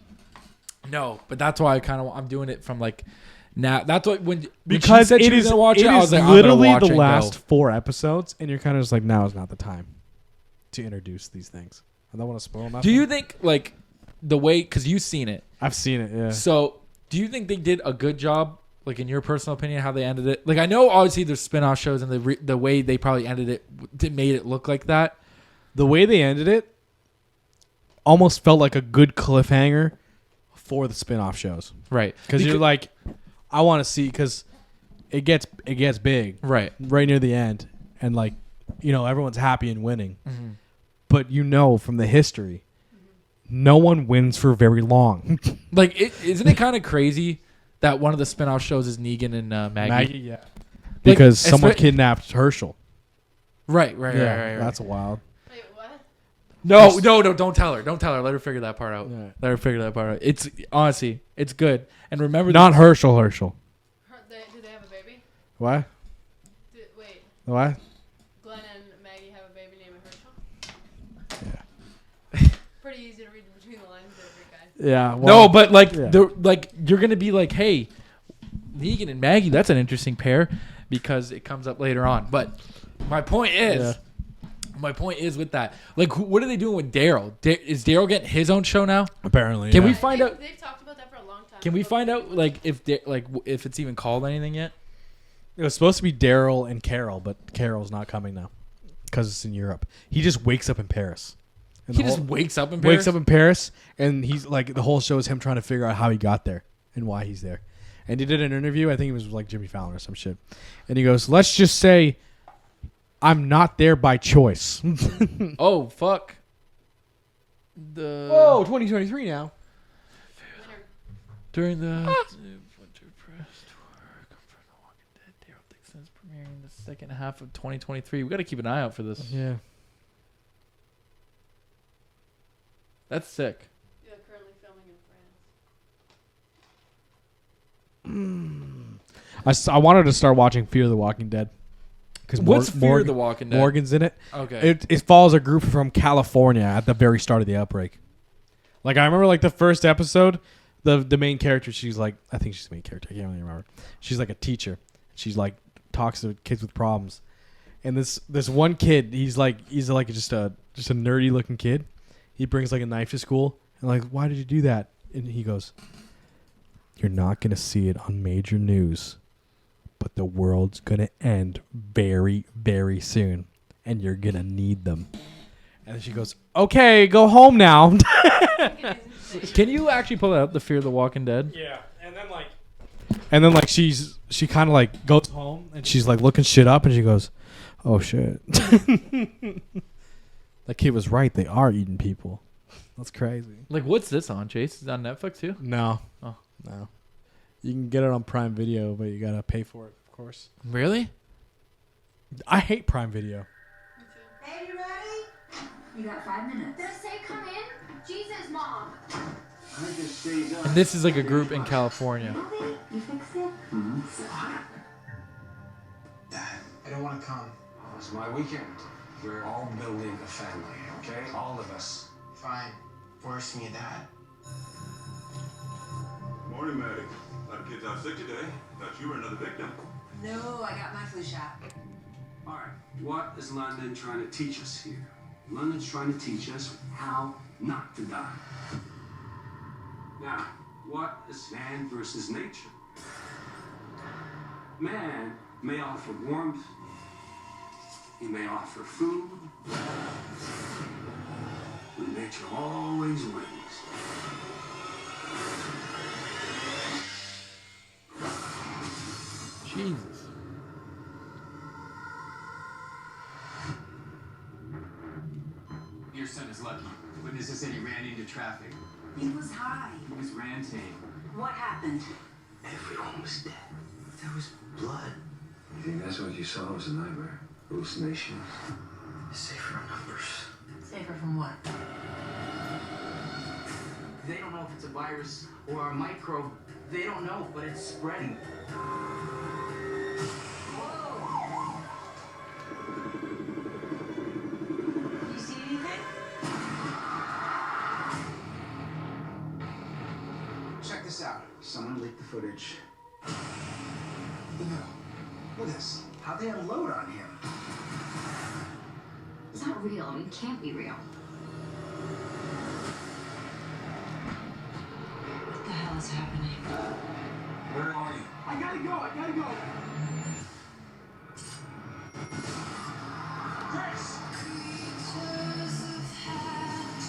Speaker 2: No, but that's why I'm doing it from like now. That's what when
Speaker 3: Because
Speaker 2: she said
Speaker 3: it
Speaker 2: she was
Speaker 3: is
Speaker 2: gonna watch it, I
Speaker 3: is
Speaker 2: was like, I'm gonna
Speaker 3: literally
Speaker 2: watch
Speaker 3: the
Speaker 2: it and
Speaker 3: last
Speaker 2: go.
Speaker 3: 4 episodes, and you're kind of just like, now is not the time to introduce these things. I don't want to spoil nothing.
Speaker 2: Do you think like the way because you've seen it?
Speaker 3: I've seen it. Yeah.
Speaker 2: So do you think they did a good job? Like in your personal opinion, how they ended it? Like I know obviously there's spin-off shows and the way they probably ended it made it look like that.
Speaker 3: The way they ended it almost felt like a good cliffhanger for the spin-off shows.
Speaker 2: Right.
Speaker 3: Because you're like, I want to see because it gets big
Speaker 2: right
Speaker 3: near the end, and like, you know, everyone's happy and winning,
Speaker 2: mm-hmm.
Speaker 3: but you know from the history, no one wins for very long.
Speaker 2: Like, isn't it kind of crazy that one of the spin-off shows is Negan and Maggie?
Speaker 3: Yeah. Because
Speaker 2: Like,
Speaker 3: someone kidnapped Herschel.
Speaker 2: Right.
Speaker 3: That's wild.
Speaker 5: Wait, what?
Speaker 2: No, don't tell her. Don't tell her. Let her figure that part out.
Speaker 3: Yeah.
Speaker 2: Let her figure that part out. It's honestly, it's good. And remember,
Speaker 3: Not Herschel.
Speaker 5: Do they have a baby?
Speaker 3: What?
Speaker 5: Wait,
Speaker 3: What?
Speaker 5: Glenn and Maggie have a baby named Herschel?
Speaker 3: Yeah.
Speaker 5: Pretty easy to read between the lines there, big guy.
Speaker 3: Yeah.
Speaker 2: no, but like,
Speaker 3: yeah.
Speaker 2: like you're gonna be like, hey, Negan and Maggie, that's an interesting pair because it comes up later on. But my point is.
Speaker 3: Yeah.
Speaker 2: My point is with that, like, what are they doing with Daryl? Is Daryl getting his own show now?
Speaker 3: Apparently.
Speaker 2: Can
Speaker 3: yeah.
Speaker 2: we find out?
Speaker 5: They've talked about that for a long time.
Speaker 2: Can we find out, like, if it's even called anything yet?
Speaker 3: It was supposed to be Daryl and Carol, but Carol's not coming now because it's in Europe. He just wakes up in Paris. And
Speaker 2: He
Speaker 3: the
Speaker 2: just
Speaker 3: whole-
Speaker 2: wakes up in Paris.
Speaker 3: wakes up in Paris, and he's like, the whole show is him trying to figure out how he got there and why he's there. And he did an interview. I think it was like Jimmy Fallon or some shit. And he goes, "Let's just say I'm not there by choice."
Speaker 2: Oh fuck. The
Speaker 3: 2023 now.
Speaker 2: during the winter press tour, Comfort the Walking Dead, Daryl Dixon's premiering the second half of 2023. We got to keep an eye out for this.
Speaker 3: Yeah.
Speaker 2: That's sick.
Speaker 5: Yeah, currently filming in France.
Speaker 3: I wanted to start watching Fear the Walking Dead. Because
Speaker 2: What's Fear the Walking Dead?
Speaker 3: Morgan's in it.
Speaker 2: Okay.
Speaker 3: It follows a group from California at the very start of the outbreak. Like, I remember, like, the first episode, the main character, she's like, I think she's the main character. I can't really remember. She's like a teacher. She's like, talks to kids with problems. And this one kid, he's just a nerdy looking kid. He brings like a knife to school. And like, why did you do that? And he goes, "You're not going to see it on major news, but the world's going to end very, very soon. And you're going to need them." And then she goes, "Okay, go home now."
Speaker 2: Can you actually pull it up? The Fear the Walking Dead.
Speaker 3: Yeah. And then like she kind of like goes home and she's like looking shit up and she goes, "Oh shit." That kid was right. They are eating people. That's crazy.
Speaker 2: Like, what's this on, Chase? Is it on Netflix too?
Speaker 3: No.
Speaker 2: Oh.
Speaker 3: No. You can get it on Prime Video, but you got to pay for it, of course.
Speaker 2: Really?
Speaker 3: I hate Prime Video.
Speaker 6: Hey, you ready? You got 5 minutes.
Speaker 7: Did I say come in? Jesus, Mom.
Speaker 4: I just stayed up.
Speaker 2: And this is like a group in California.
Speaker 6: Bobby, you fixed it?
Speaker 8: Dad, I don't want to come.
Speaker 9: Oh, it's my weekend. We're all building a family, okay? All of us.
Speaker 8: Fine. Force me, Dad.
Speaker 10: Morning, Maddie. A lot of kids out sick today. Thought you were another victim.
Speaker 6: No, I got my flu shot.
Speaker 9: All right, what is London trying to teach us here? London's trying to teach us how not to die. Now, what is man versus nature? Man may offer warmth, he may offer food, but nature always wins.
Speaker 2: Jesus.
Speaker 11: Your son is lucky. Witnesses said he ran into traffic.
Speaker 6: He was high.
Speaker 11: He was ranting.
Speaker 6: What happened?
Speaker 9: Everyone was dead. There was blood. You think that's what you saw was a nightmare? Hallucinations? Safer numbers.
Speaker 6: Safer from what?
Speaker 11: They don't know if it's a virus or a microbe. They don't know, but it's spreading.
Speaker 6: You see anything?
Speaker 8: Check this out. Someone leaked the footage. What the hell? Look at this. How'd they unload on him?
Speaker 7: It's not real. It can't be real.
Speaker 6: What the hell is happening?
Speaker 9: Where are you?
Speaker 8: I gotta go.
Speaker 9: Chris!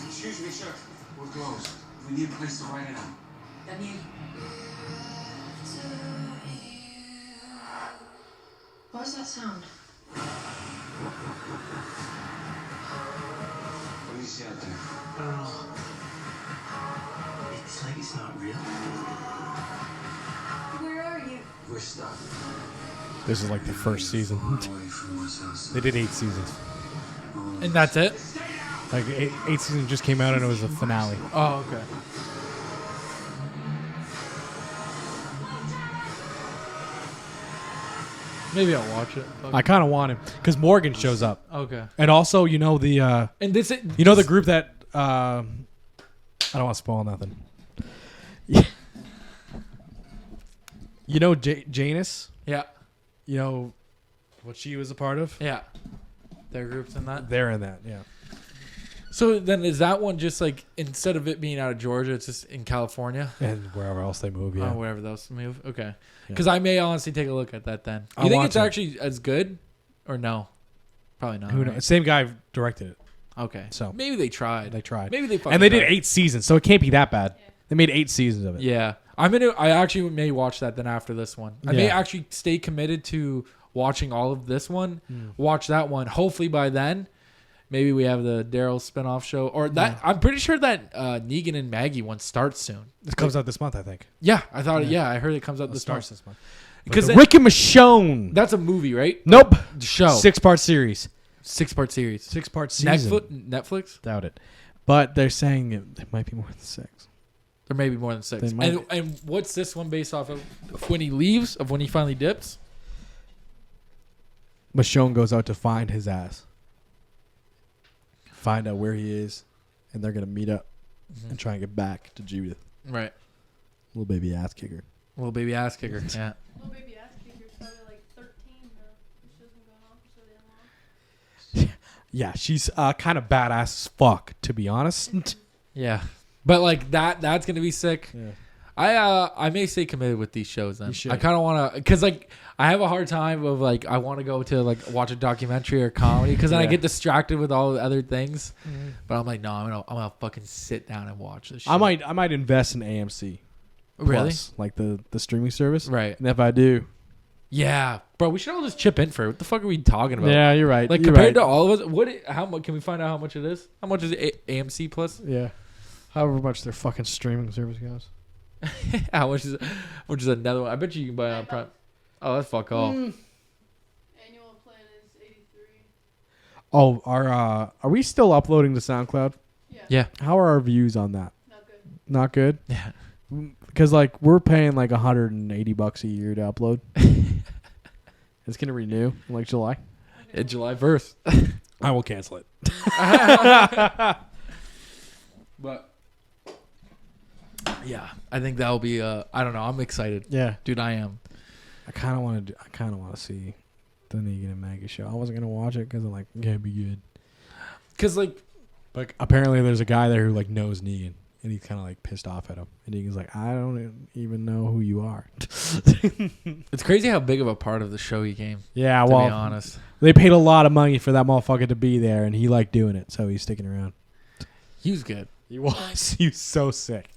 Speaker 9: Excuse me, sir. We're closed. We need a place to write it on.
Speaker 6: Daniel. What does that sound?
Speaker 9: What do you see out there?
Speaker 8: I don't know. It's like it's not real.
Speaker 6: Where are you?
Speaker 9: We're stuck.
Speaker 3: This is like the first season.
Speaker 9: Far away from what's outside.
Speaker 3: They did 8 seasons.
Speaker 2: And that's it?
Speaker 3: Like eight seasons just came out and it was a finale.
Speaker 2: Oh, okay. Maybe I'll watch it. Fuck.
Speaker 3: I kind of want him because Morgan shows up,
Speaker 2: Okay.
Speaker 3: and also you know the
Speaker 2: And this
Speaker 3: you know the group that I don't want to spoil nothing. You know Janus?
Speaker 2: Yeah.
Speaker 3: You know what she was a part of?
Speaker 2: Yeah. Their groups in that.
Speaker 3: They're in that, yeah.
Speaker 2: So then is that one just like instead of it being out of Georgia, it's just in California?
Speaker 3: And wherever else they move, yeah.
Speaker 2: Oh, wherever those move. Okay. Because I may honestly take a look at that then.
Speaker 3: I
Speaker 2: You think
Speaker 3: want
Speaker 2: it's
Speaker 3: to.
Speaker 2: actually as good or no? Probably not.
Speaker 3: Who
Speaker 2: right?
Speaker 3: knows? Same guy directed it,
Speaker 2: Okay.
Speaker 3: So.
Speaker 2: Maybe they tried.
Speaker 3: they tried,
Speaker 2: Maybe they fucking
Speaker 3: and they did
Speaker 2: tried.
Speaker 3: 8 seasons, so it can't be that bad. They made 8 seasons of it.
Speaker 2: Yeah. I actually may watch that then after this one. I may
Speaker 3: Yeah.
Speaker 2: actually stay committed to watching all of this one. Watch that one. Hopefully by then, maybe we have the Daryl spinoff show or that. I'm pretty sure that Negan and Maggie one starts soon.
Speaker 3: This comes out this month, I think.
Speaker 2: Yeah, I thought. Yeah, I heard it comes out this month.
Speaker 3: this month.
Speaker 2: Because
Speaker 3: Because Rick and Michonne.
Speaker 2: that's a movie, right?
Speaker 3: Nope.
Speaker 2: The show.
Speaker 3: 6-part series.
Speaker 2: 6-part series.
Speaker 3: 6-part season.
Speaker 2: Netflix.
Speaker 3: Doubt it. But they're saying it might be more than 6.
Speaker 2: There may be more than 6.
Speaker 3: They might.
Speaker 2: And what's this one based off of when he leaves? Of when he finally dips?
Speaker 3: Michonne goes out to find his ass. Find out where he is. And they're going to meet up and try and get back to Judith.
Speaker 2: Right.
Speaker 3: Little baby ass kicker.
Speaker 2: Little baby ass kicker. Yeah.
Speaker 5: Little baby ass kicker's probably like 13 now. She hasn't gone on for so damn long.
Speaker 3: Yeah, she's kind of badass as fuck, to be honest.
Speaker 2: Yeah. But like that's gonna be sick.
Speaker 3: Yeah.
Speaker 2: I may stay committed with these shows then.
Speaker 3: You should.
Speaker 2: I kind of want to, because like I have a hard time of like I want to go to like watch a documentary or comedy because then I
Speaker 3: Yeah.
Speaker 2: get distracted with all the other things. But I'm like, no, I'm gonna fucking sit down and watch this shit.
Speaker 3: I might invest in AMC.
Speaker 2: Really?
Speaker 3: Plus, like the streaming service.
Speaker 2: Right.
Speaker 3: And if I do.
Speaker 2: Yeah, bro, we should all just chip in for it. What the fuck are we talking about?
Speaker 3: Yeah, you're right.
Speaker 2: Like
Speaker 3: you're
Speaker 2: compared
Speaker 3: right.
Speaker 2: to all of us, how much can we find out how much it is? How much is AMC plus?
Speaker 3: Yeah. However much their fucking streaming service goes.
Speaker 2: How much is another one? I bet you can buy it on Prime. Oh, that's fuck all.
Speaker 5: Annual plan is 83.
Speaker 3: Oh, are we still uploading to SoundCloud?
Speaker 2: Yeah.
Speaker 3: How are our views on that?
Speaker 5: Not good.
Speaker 3: Not good?
Speaker 2: Yeah.
Speaker 3: Because like we're paying like $180 a year to upload. It's gonna renew in like July.
Speaker 2: In July 1st.
Speaker 3: I will cancel it.
Speaker 2: But yeah, I think that'll be I don't know, I'm excited.
Speaker 3: Yeah.
Speaker 2: Dude, I am.
Speaker 3: I kind of want to see the Negan and Maggie show. I wasn't gonna watch it because I'm like, it can't be good.
Speaker 2: Cuz like
Speaker 3: But apparently there's a guy there who like knows Negan, and he's kind of like pissed off at him. And Negan's like, I don't even know who you are.
Speaker 2: it's crazy how big of a part of the show he came.
Speaker 3: Yeah,
Speaker 2: To
Speaker 3: well,
Speaker 2: be honest.
Speaker 3: they paid a lot of money for that motherfucker to be there, and he liked doing it, so he's sticking around.
Speaker 2: He was good.
Speaker 3: He was. He was so sick.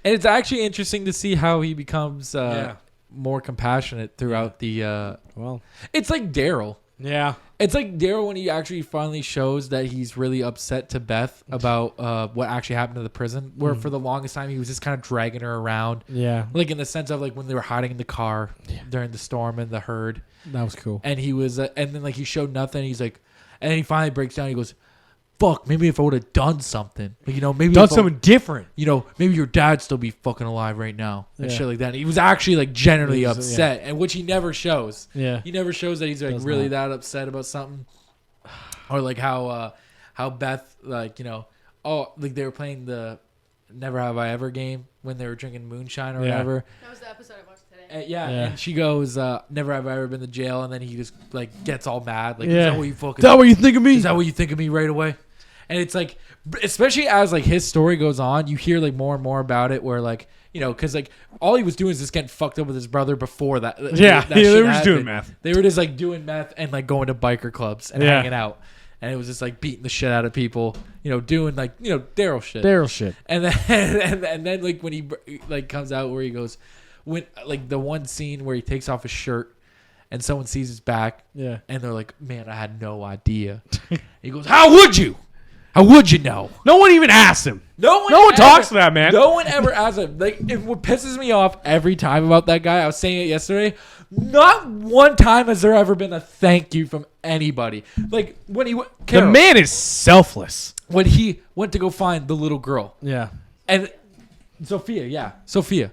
Speaker 2: And it's actually interesting to see how he becomes
Speaker 3: Yeah.
Speaker 2: more compassionate throughout the
Speaker 3: Well,
Speaker 2: it's like Daryl.
Speaker 3: yeah.
Speaker 2: It's like Daryl when he actually finally shows that he's really upset to Beth about what actually happened to the prison. Where for the longest time he was just kind of dragging her around,
Speaker 3: Yeah.
Speaker 2: like in the sense of like when they were hiding in the car during the storm and the herd,
Speaker 3: That was cool.
Speaker 2: and he was, and then like he showed nothing. He's like, and then he finally breaks down. He goes, "Fuck, maybe if I would have done something, like, you know, maybe
Speaker 3: Done
Speaker 2: if I-
Speaker 3: something different.
Speaker 2: you know, maybe your dad'd still be fucking alive right now," and
Speaker 3: Yeah.
Speaker 2: shit like that. He was actually like genuinely
Speaker 3: He was,
Speaker 2: upset, and which he never shows.
Speaker 3: Yeah.
Speaker 2: He never shows that he's like
Speaker 3: Does
Speaker 2: really
Speaker 3: not.
Speaker 2: that upset about something, or like how Beth, like, you know, like they were playing the Never Have I Ever game when they were drinking moonshine or
Speaker 3: Yeah.
Speaker 2: whatever.
Speaker 5: That was the episode I watched today.
Speaker 2: Yeah,
Speaker 3: Yeah.
Speaker 2: and she goes, "Never have I ever been to jail," and then he just like gets all mad, like,
Speaker 3: Yeah.
Speaker 2: "Is that what you fucking?
Speaker 3: Is that what you think of me?
Speaker 2: Is that what you think of me right away?" And it's like, especially as like his story goes on, you hear like more and more about it where like, you know, because like all he was doing is just getting fucked up with his brother before that.
Speaker 3: Yeah,
Speaker 2: that
Speaker 3: they
Speaker 2: shit
Speaker 3: were just doing
Speaker 2: happened.
Speaker 3: meth.
Speaker 2: They were just like doing meth and like going to biker clubs and
Speaker 3: Yeah.
Speaker 2: hanging out. And it was just like beating the shit out of people, you know, doing like, you know, Daryl shit.
Speaker 3: Daryl shit.
Speaker 2: And then and then like when he like comes out where he goes, when like the one scene where he takes off his shirt and someone sees his back,
Speaker 3: Yeah.
Speaker 2: and they're like, "Man, I had no idea." He goes, "How would you? How would you know?"
Speaker 3: No one even asked him.
Speaker 2: No one
Speaker 3: ever talks to that man.
Speaker 2: No one ever asks him. Like, what pisses me off every time about that guy, I was saying it yesterday, not one time has there ever been a thank you from anybody. Like, when he
Speaker 3: The man is selfless.
Speaker 2: when he went to go find the little girl.
Speaker 3: Yeah.
Speaker 2: And Sophia.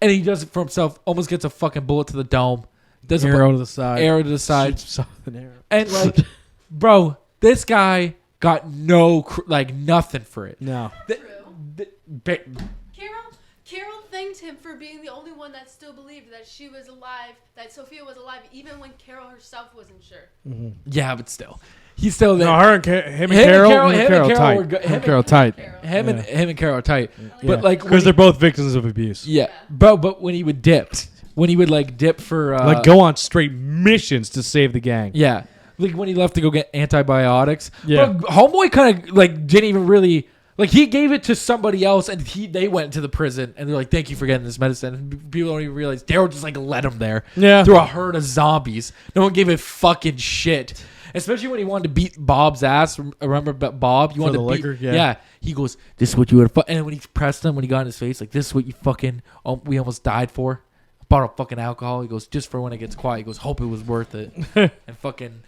Speaker 2: And he does it for himself, almost gets a fucking bullet to the dome. Does
Speaker 3: Arrow to the side.
Speaker 2: Arrow to the side.
Speaker 3: Shoots himself with an arrow.
Speaker 2: And like, bro, this guy got nothing for it.
Speaker 3: No.
Speaker 5: Carol thanked him for being the only one that still believed that she was alive, that Sophia was alive, even when Carol herself wasn't sure.
Speaker 3: Mm-hmm.
Speaker 2: Yeah, but still, he's still there.
Speaker 3: No, her and him and Carol tight.
Speaker 2: were good.
Speaker 3: Him and Carol tight.
Speaker 2: Him and Carol are tight. But like,
Speaker 3: because they're both victims of abuse.
Speaker 2: yeah, bro. But when he would dip for
Speaker 3: Like go on straight missions to save the gang.
Speaker 2: yeah, like when he left to go get antibiotics.
Speaker 3: Yeah.
Speaker 2: Bro, homeboy kind of like didn't even really. Like, he gave it to somebody else, and they went to the prison, and they're like, "Thank you for getting this medicine." And people don't even realize Daryl just, like, let him there.
Speaker 3: Yeah.
Speaker 2: Through a herd of zombies. No one gave a fucking shit. Especially when he wanted to beat Bob's ass. Remember Bob? You wanted
Speaker 3: the
Speaker 2: to beat...
Speaker 3: liquor? Yeah.
Speaker 2: He goes, "This is what you would have..." And when he pressed him, when he got in his face, like, "This is what you fucking... we almost died for." Bought a fucking alcohol. He goes, "Just for when it gets quiet." He goes, "Hope it was worth it." And fucking...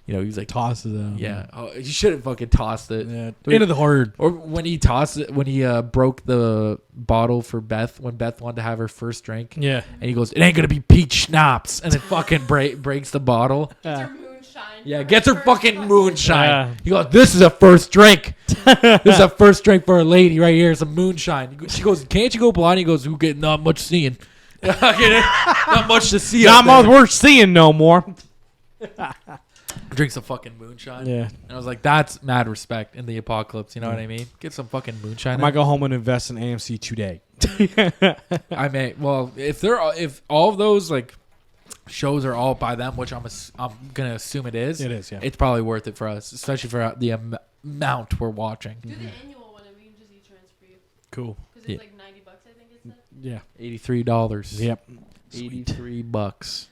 Speaker 2: You know, he was like,
Speaker 3: Tosses it out.
Speaker 2: yeah. Oh, he should have fucking tossed it.
Speaker 3: Yeah. Into the horde.
Speaker 2: Or when he tossed it, when he broke the bottle for Beth, when Beth wanted to have her first drink.
Speaker 3: Yeah.
Speaker 2: And he goes, "It ain't going to be peach schnapps." And then fucking breaks the bottle.
Speaker 5: Gets her moonshine.
Speaker 2: Yeah, gets her fucking moonshine.
Speaker 3: Yeah.
Speaker 2: He goes, "This is a first drink. This is a first drink for a lady right here. Some moonshine." She goes, "Can't you go blind?" He goes, "Who get not much seeing." Not much to see.
Speaker 3: Not
Speaker 2: up there.
Speaker 3: much worth seeing no more.
Speaker 2: Drinks some fucking moonshine.
Speaker 3: Yeah.
Speaker 2: And I was like, that's mad respect in the apocalypse. You know what I mean? Get some fucking moonshine.
Speaker 3: I might go home and invest in AMC today.
Speaker 2: I may. Well, if all of those like shows are all by them, which I'm gonna assume it is.
Speaker 3: It is, yeah.
Speaker 2: It's probably worth it for us, especially for the amount we're watching.
Speaker 5: Do the annual one, and we can just each transfer you.
Speaker 3: Cool.
Speaker 5: Because it's like $90, I think it said.
Speaker 3: Yeah.
Speaker 2: $83.
Speaker 3: Yep.
Speaker 2: $83.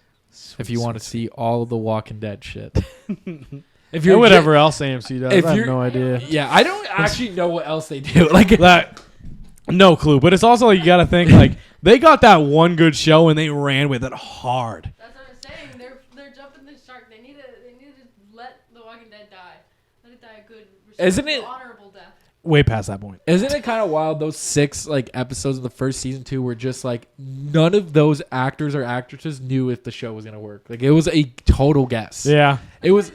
Speaker 2: If you want to see all of the Walking Dead shit. If
Speaker 3: And whatever else AMC does,
Speaker 2: if
Speaker 3: I have
Speaker 2: you're-
Speaker 3: no idea.
Speaker 2: Yeah, I don't actually know what else they do. Like
Speaker 3: That, no clue. But it's also like you got to think like they got that one good show and they ran with it hard.
Speaker 5: That's what I'm saying. They're jumping the shark. They need to let The Walking Dead die. Let it die a good,
Speaker 2: Isn't it-
Speaker 5: honorable death.
Speaker 3: Way past that point.
Speaker 2: Isn't it kind of wild? Those 6 like episodes of the first season 2 were just like none of those actors or actresses knew if the show was gonna work. Like it was a total guess.
Speaker 3: Yeah.
Speaker 2: It was.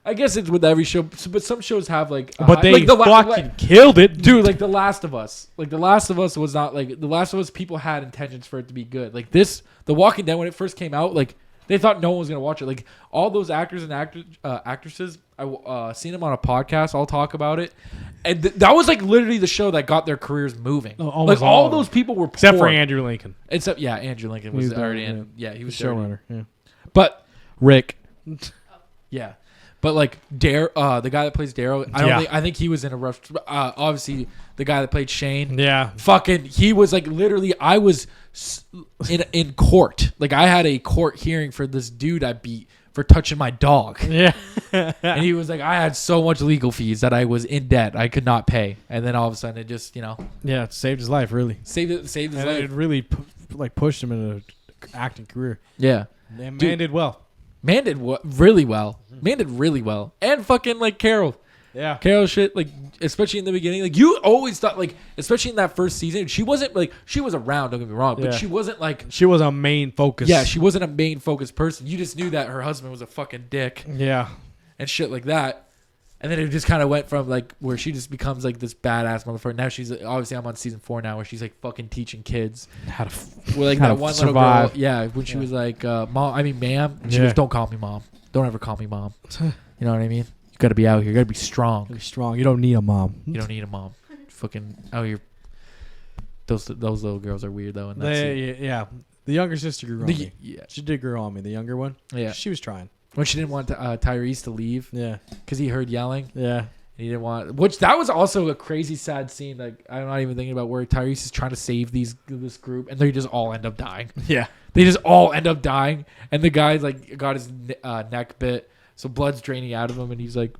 Speaker 2: I guess it's with every show, but some shows have like.
Speaker 3: But they
Speaker 2: like
Speaker 3: fucking killed it.
Speaker 2: dude. Like The Last of Us. Like The Last of Us was not like The Last of Us. People had intentions for it to be good. Like The Walking Dead when it first came out, like they thought no one was gonna watch it. Like all those actors and actresses, I seen them on a podcast. I'll talk about it, and that was like literally the show that got their careers moving.
Speaker 3: Almost
Speaker 2: Like all
Speaker 3: of them.
Speaker 2: those people were
Speaker 3: Except for
Speaker 2: poor.
Speaker 3: Andrew Lincoln.
Speaker 2: Except Andrew Lincoln
Speaker 3: He
Speaker 2: was
Speaker 3: was
Speaker 2: already
Speaker 3: there,
Speaker 2: in. Yeah, he was
Speaker 3: the
Speaker 2: already
Speaker 3: showrunner. Yeah.
Speaker 2: But
Speaker 3: Rick.
Speaker 2: yeah, but like the guy that plays Daryl,
Speaker 3: Yeah.
Speaker 2: I think he was in a rough. Obviously, the guy that played Shane.
Speaker 3: Yeah.
Speaker 2: Fucking, he was like literally. I was in court. Like I had a court hearing for this dude I beat for touching my dog.
Speaker 3: Yeah.
Speaker 2: And he was like, I had so much legal fees that I was in debt. I could not pay. And then all of a sudden, it just
Speaker 3: Yeah, it saved his life, really.
Speaker 2: saved his
Speaker 3: And
Speaker 2: life.
Speaker 3: it really pushed him into an acting career.
Speaker 2: Yeah.
Speaker 3: And
Speaker 2: Dude.
Speaker 3: man did well.
Speaker 2: Man did really well. Man did really well. And fucking like Carol.
Speaker 3: Yeah.
Speaker 2: Carol shit, like, especially in the beginning, like, you always thought, like, especially in that first season, she wasn't, like, she was around, don't get me wrong, but
Speaker 3: Yeah.
Speaker 2: she wasn't, like,
Speaker 3: She was a main focus.
Speaker 2: yeah, she wasn't a main focused person. You just knew that her husband was a fucking dick
Speaker 3: Yeah.
Speaker 2: and shit like that. And then it just kind of went from, like, where she just becomes, like, this badass motherfucker. Now she's, obviously, I'm on season 4 now, where she's, like, fucking teaching kids.
Speaker 3: How to
Speaker 2: Well, like,
Speaker 3: how
Speaker 2: that
Speaker 3: to
Speaker 2: one
Speaker 3: survive.
Speaker 2: little girl, yeah, when she was like, ma'am, and she
Speaker 3: Yeah.
Speaker 2: goes, don't call me mom. Don't ever call me mom. You know what I mean? You got to be out here. You got to be strong.
Speaker 3: Be strong. You don't need a mom.
Speaker 2: You don't need a mom. Fucking out here. Those little girls are weird though. And that's
Speaker 3: Yeah. The younger sister grew on me.
Speaker 2: Yeah.
Speaker 3: She did grow on me. The younger one.
Speaker 2: Yeah.
Speaker 3: She was trying.
Speaker 2: When she didn't want Tyrese to leave.
Speaker 3: Yeah.
Speaker 2: Because he heard yelling.
Speaker 3: Yeah.
Speaker 2: And he didn't want. Which that was also a crazy sad scene. Like I'm not even thinking about where Tyrese is trying to save this group, and they just all end up dying.
Speaker 3: Yeah.
Speaker 2: They just all end up dying, and the guy like got his neck bit, so blood's draining out of him, and he's like,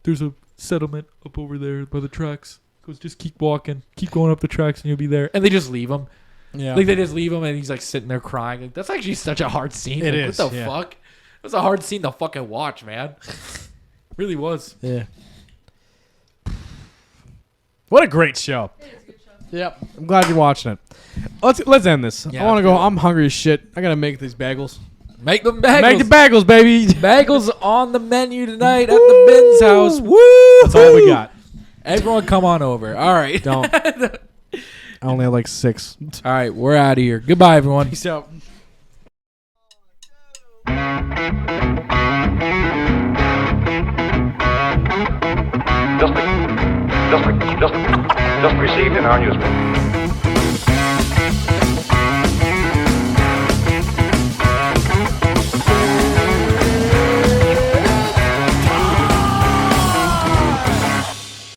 Speaker 2: "There's a settlement up over there by the tracks. Goes just keep walking, keep going up the tracks, and you'll be there." And they just leave him.
Speaker 3: Yeah.
Speaker 2: Like they just leave him, and he's like sitting there crying. Like, that's actually such a hard scene.
Speaker 3: It
Speaker 2: Like,
Speaker 3: is,
Speaker 2: What the
Speaker 3: yeah.
Speaker 2: fuck? It was a hard scene to fucking watch, man. Really was.
Speaker 3: Yeah. What a great show. Yep. I'm glad you're watching it. Let's end this.
Speaker 2: Yeah,
Speaker 3: I want to
Speaker 2: let's
Speaker 3: go.
Speaker 2: do it.
Speaker 3: I'm hungry as shit. I gotta make these bagels.
Speaker 2: Make them bagels.
Speaker 3: Make the bagels, baby.
Speaker 2: Bagels on the menu tonight at the Ben's house. Woo!
Speaker 3: That's all we got.
Speaker 2: Everyone come on over. All right.
Speaker 3: Don't. I only have like 6.
Speaker 2: All right. We're out of here. Goodbye, everyone.
Speaker 3: Peace out.
Speaker 12: Just received in our newspaper.